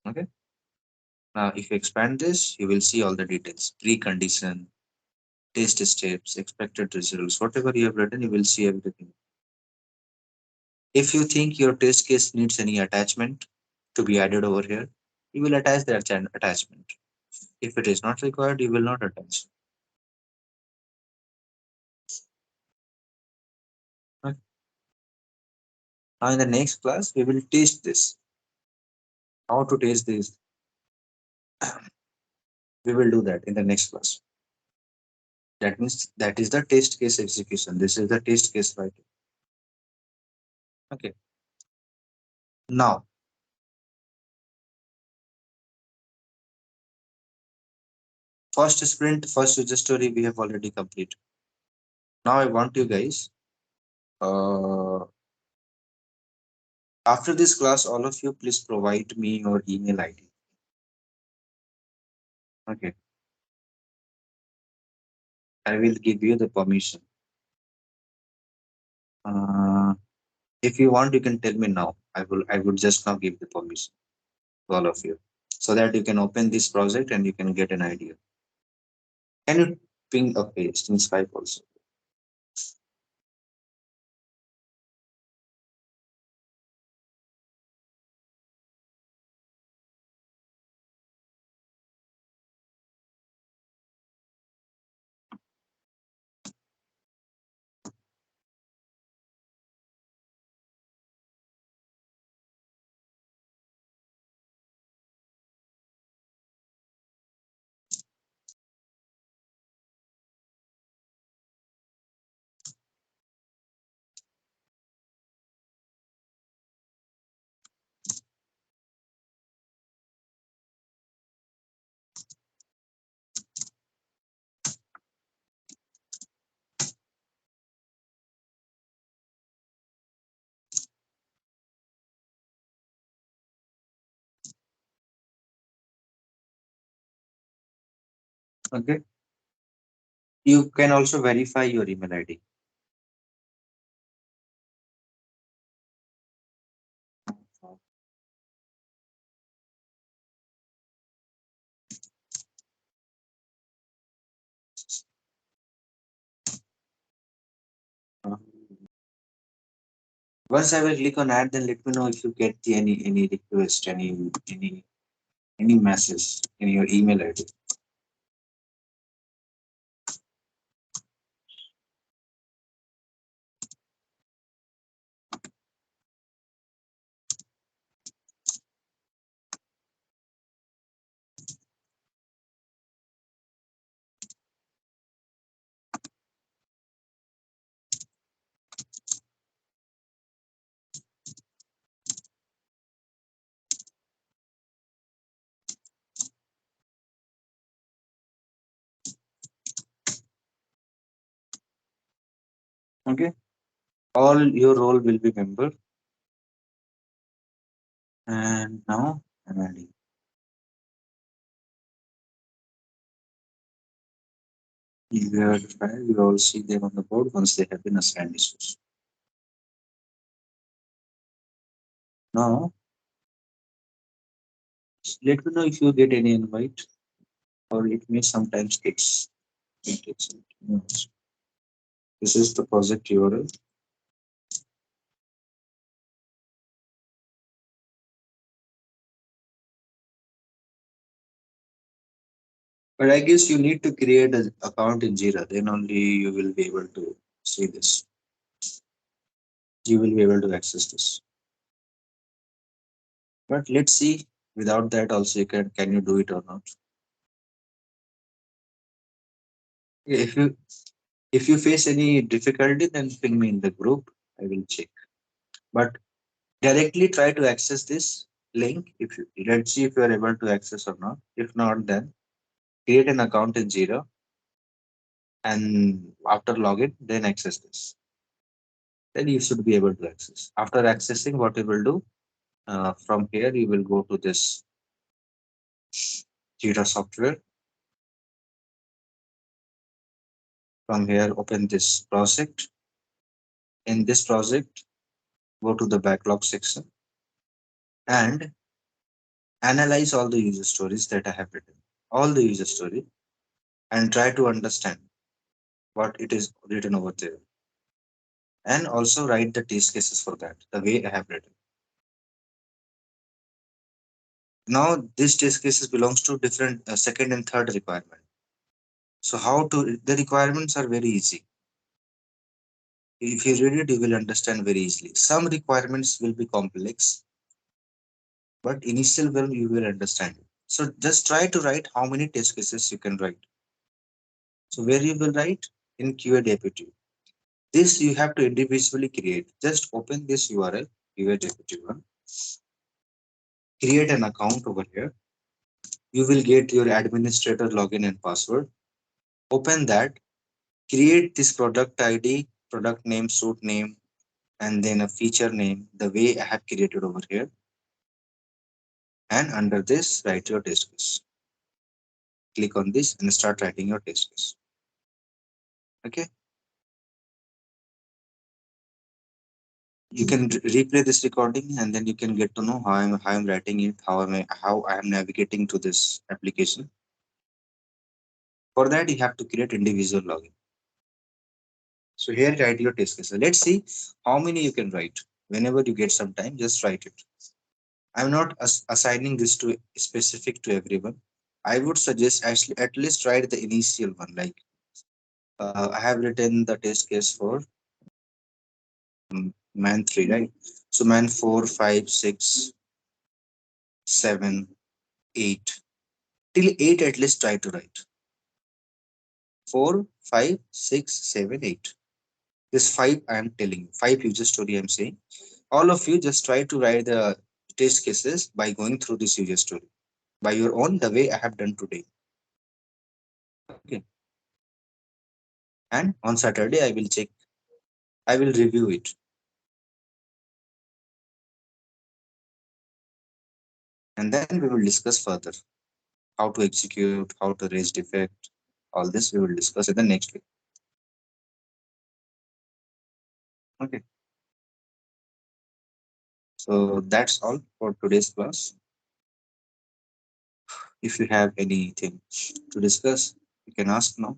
Okay. Now if you expand this, you will see all the details. Precondition, test steps, expected results, whatever you have written, you will see everything. If you think your test case needs any attachment to be added over here, you will attach that attachment. If it is not required, you will not attach. Okay. Now in the next class, we will test this. How to test this? We will do that in the next class. That means that is the test case execution. This is the test case writing. Okay. Now, first sprint, first user story we have already completed. Now I want you guys, uh, after this class, all of you please provide me your email ID. Okay. I will give you the permission. Uh, if you want, you can tell me now. I would just now give the permission to all of you so that you can open this project and you can get an idea. Can you ping a page in Skype also? Okay. You can also verify your email ID. Uh, Once I will click on add, then let me know if you get the any request, any message in your email ID. Okay, all your role will be member, and now I'm adding. You have the file, you will see them on the board once they have been assigned issues. Now, let me know if you get any invite, or it may sometimes takes. It takes some minutes. This is the project URL. But I guess you need to create an account in Jira, then only you will be able to see this. You will be able to access this. But let's see, without that also can you do it or not? Yeah, if you face any difficulty, then ping me in the group. I will check. But directly try to access this link. If you let's see if you are able to access or not. If not, then create an account in Jira and after login, then access this. Then you should be able to access. After accessing, what you will do from here, you will go to this Jira software. From here, open this project. In this project, go to the backlog section and analyze all the user stories that I have written, all the user story, and try to understand what it is written over there. And also write the test cases for that, the way I have written. Now, this test cases belongs to different second and third requirement. So how to, the requirements are very easy. If you read it, you will understand very easily. Some requirements will be complex, but initial well you will understand it. So just try to write how many test cases you can write. So where you will write in QA deputy. This you have to individually create. Just open this URL, QA deputy one, create an account over here. You will get your administrator login and password. Open that, create this product ID, product name, suit name, and then a feature name, the way I have created over here. And under this, write your test case. Click on this and start writing your test case. Okay. You can replay this recording and then you can get to know how I'm writing it, how I am navigating to this application. For that, you have to create individual login. So here, write your test case. Let's see how many you can write. Whenever you get some time, just write it. I'm not assigning this to specific to everyone. I would suggest actually at least write the initial one. Like I have written the test case for man 3, right? So man 4, 5, 6, 7, 8. Till 8 at least try to write. 4, 5, 6, 7, 8. This 5 I am telling you. 5 user story I'm saying. All of you just try to write the test cases by going through this user story by your own, the way I have done today. Okay. And on Saturday I will check, I will review it, and then we will discuss further how to execute, how to raise defect. All this we will discuss in the next week. Okay. So that's all for today's class. If you have anything to discuss, you can ask now.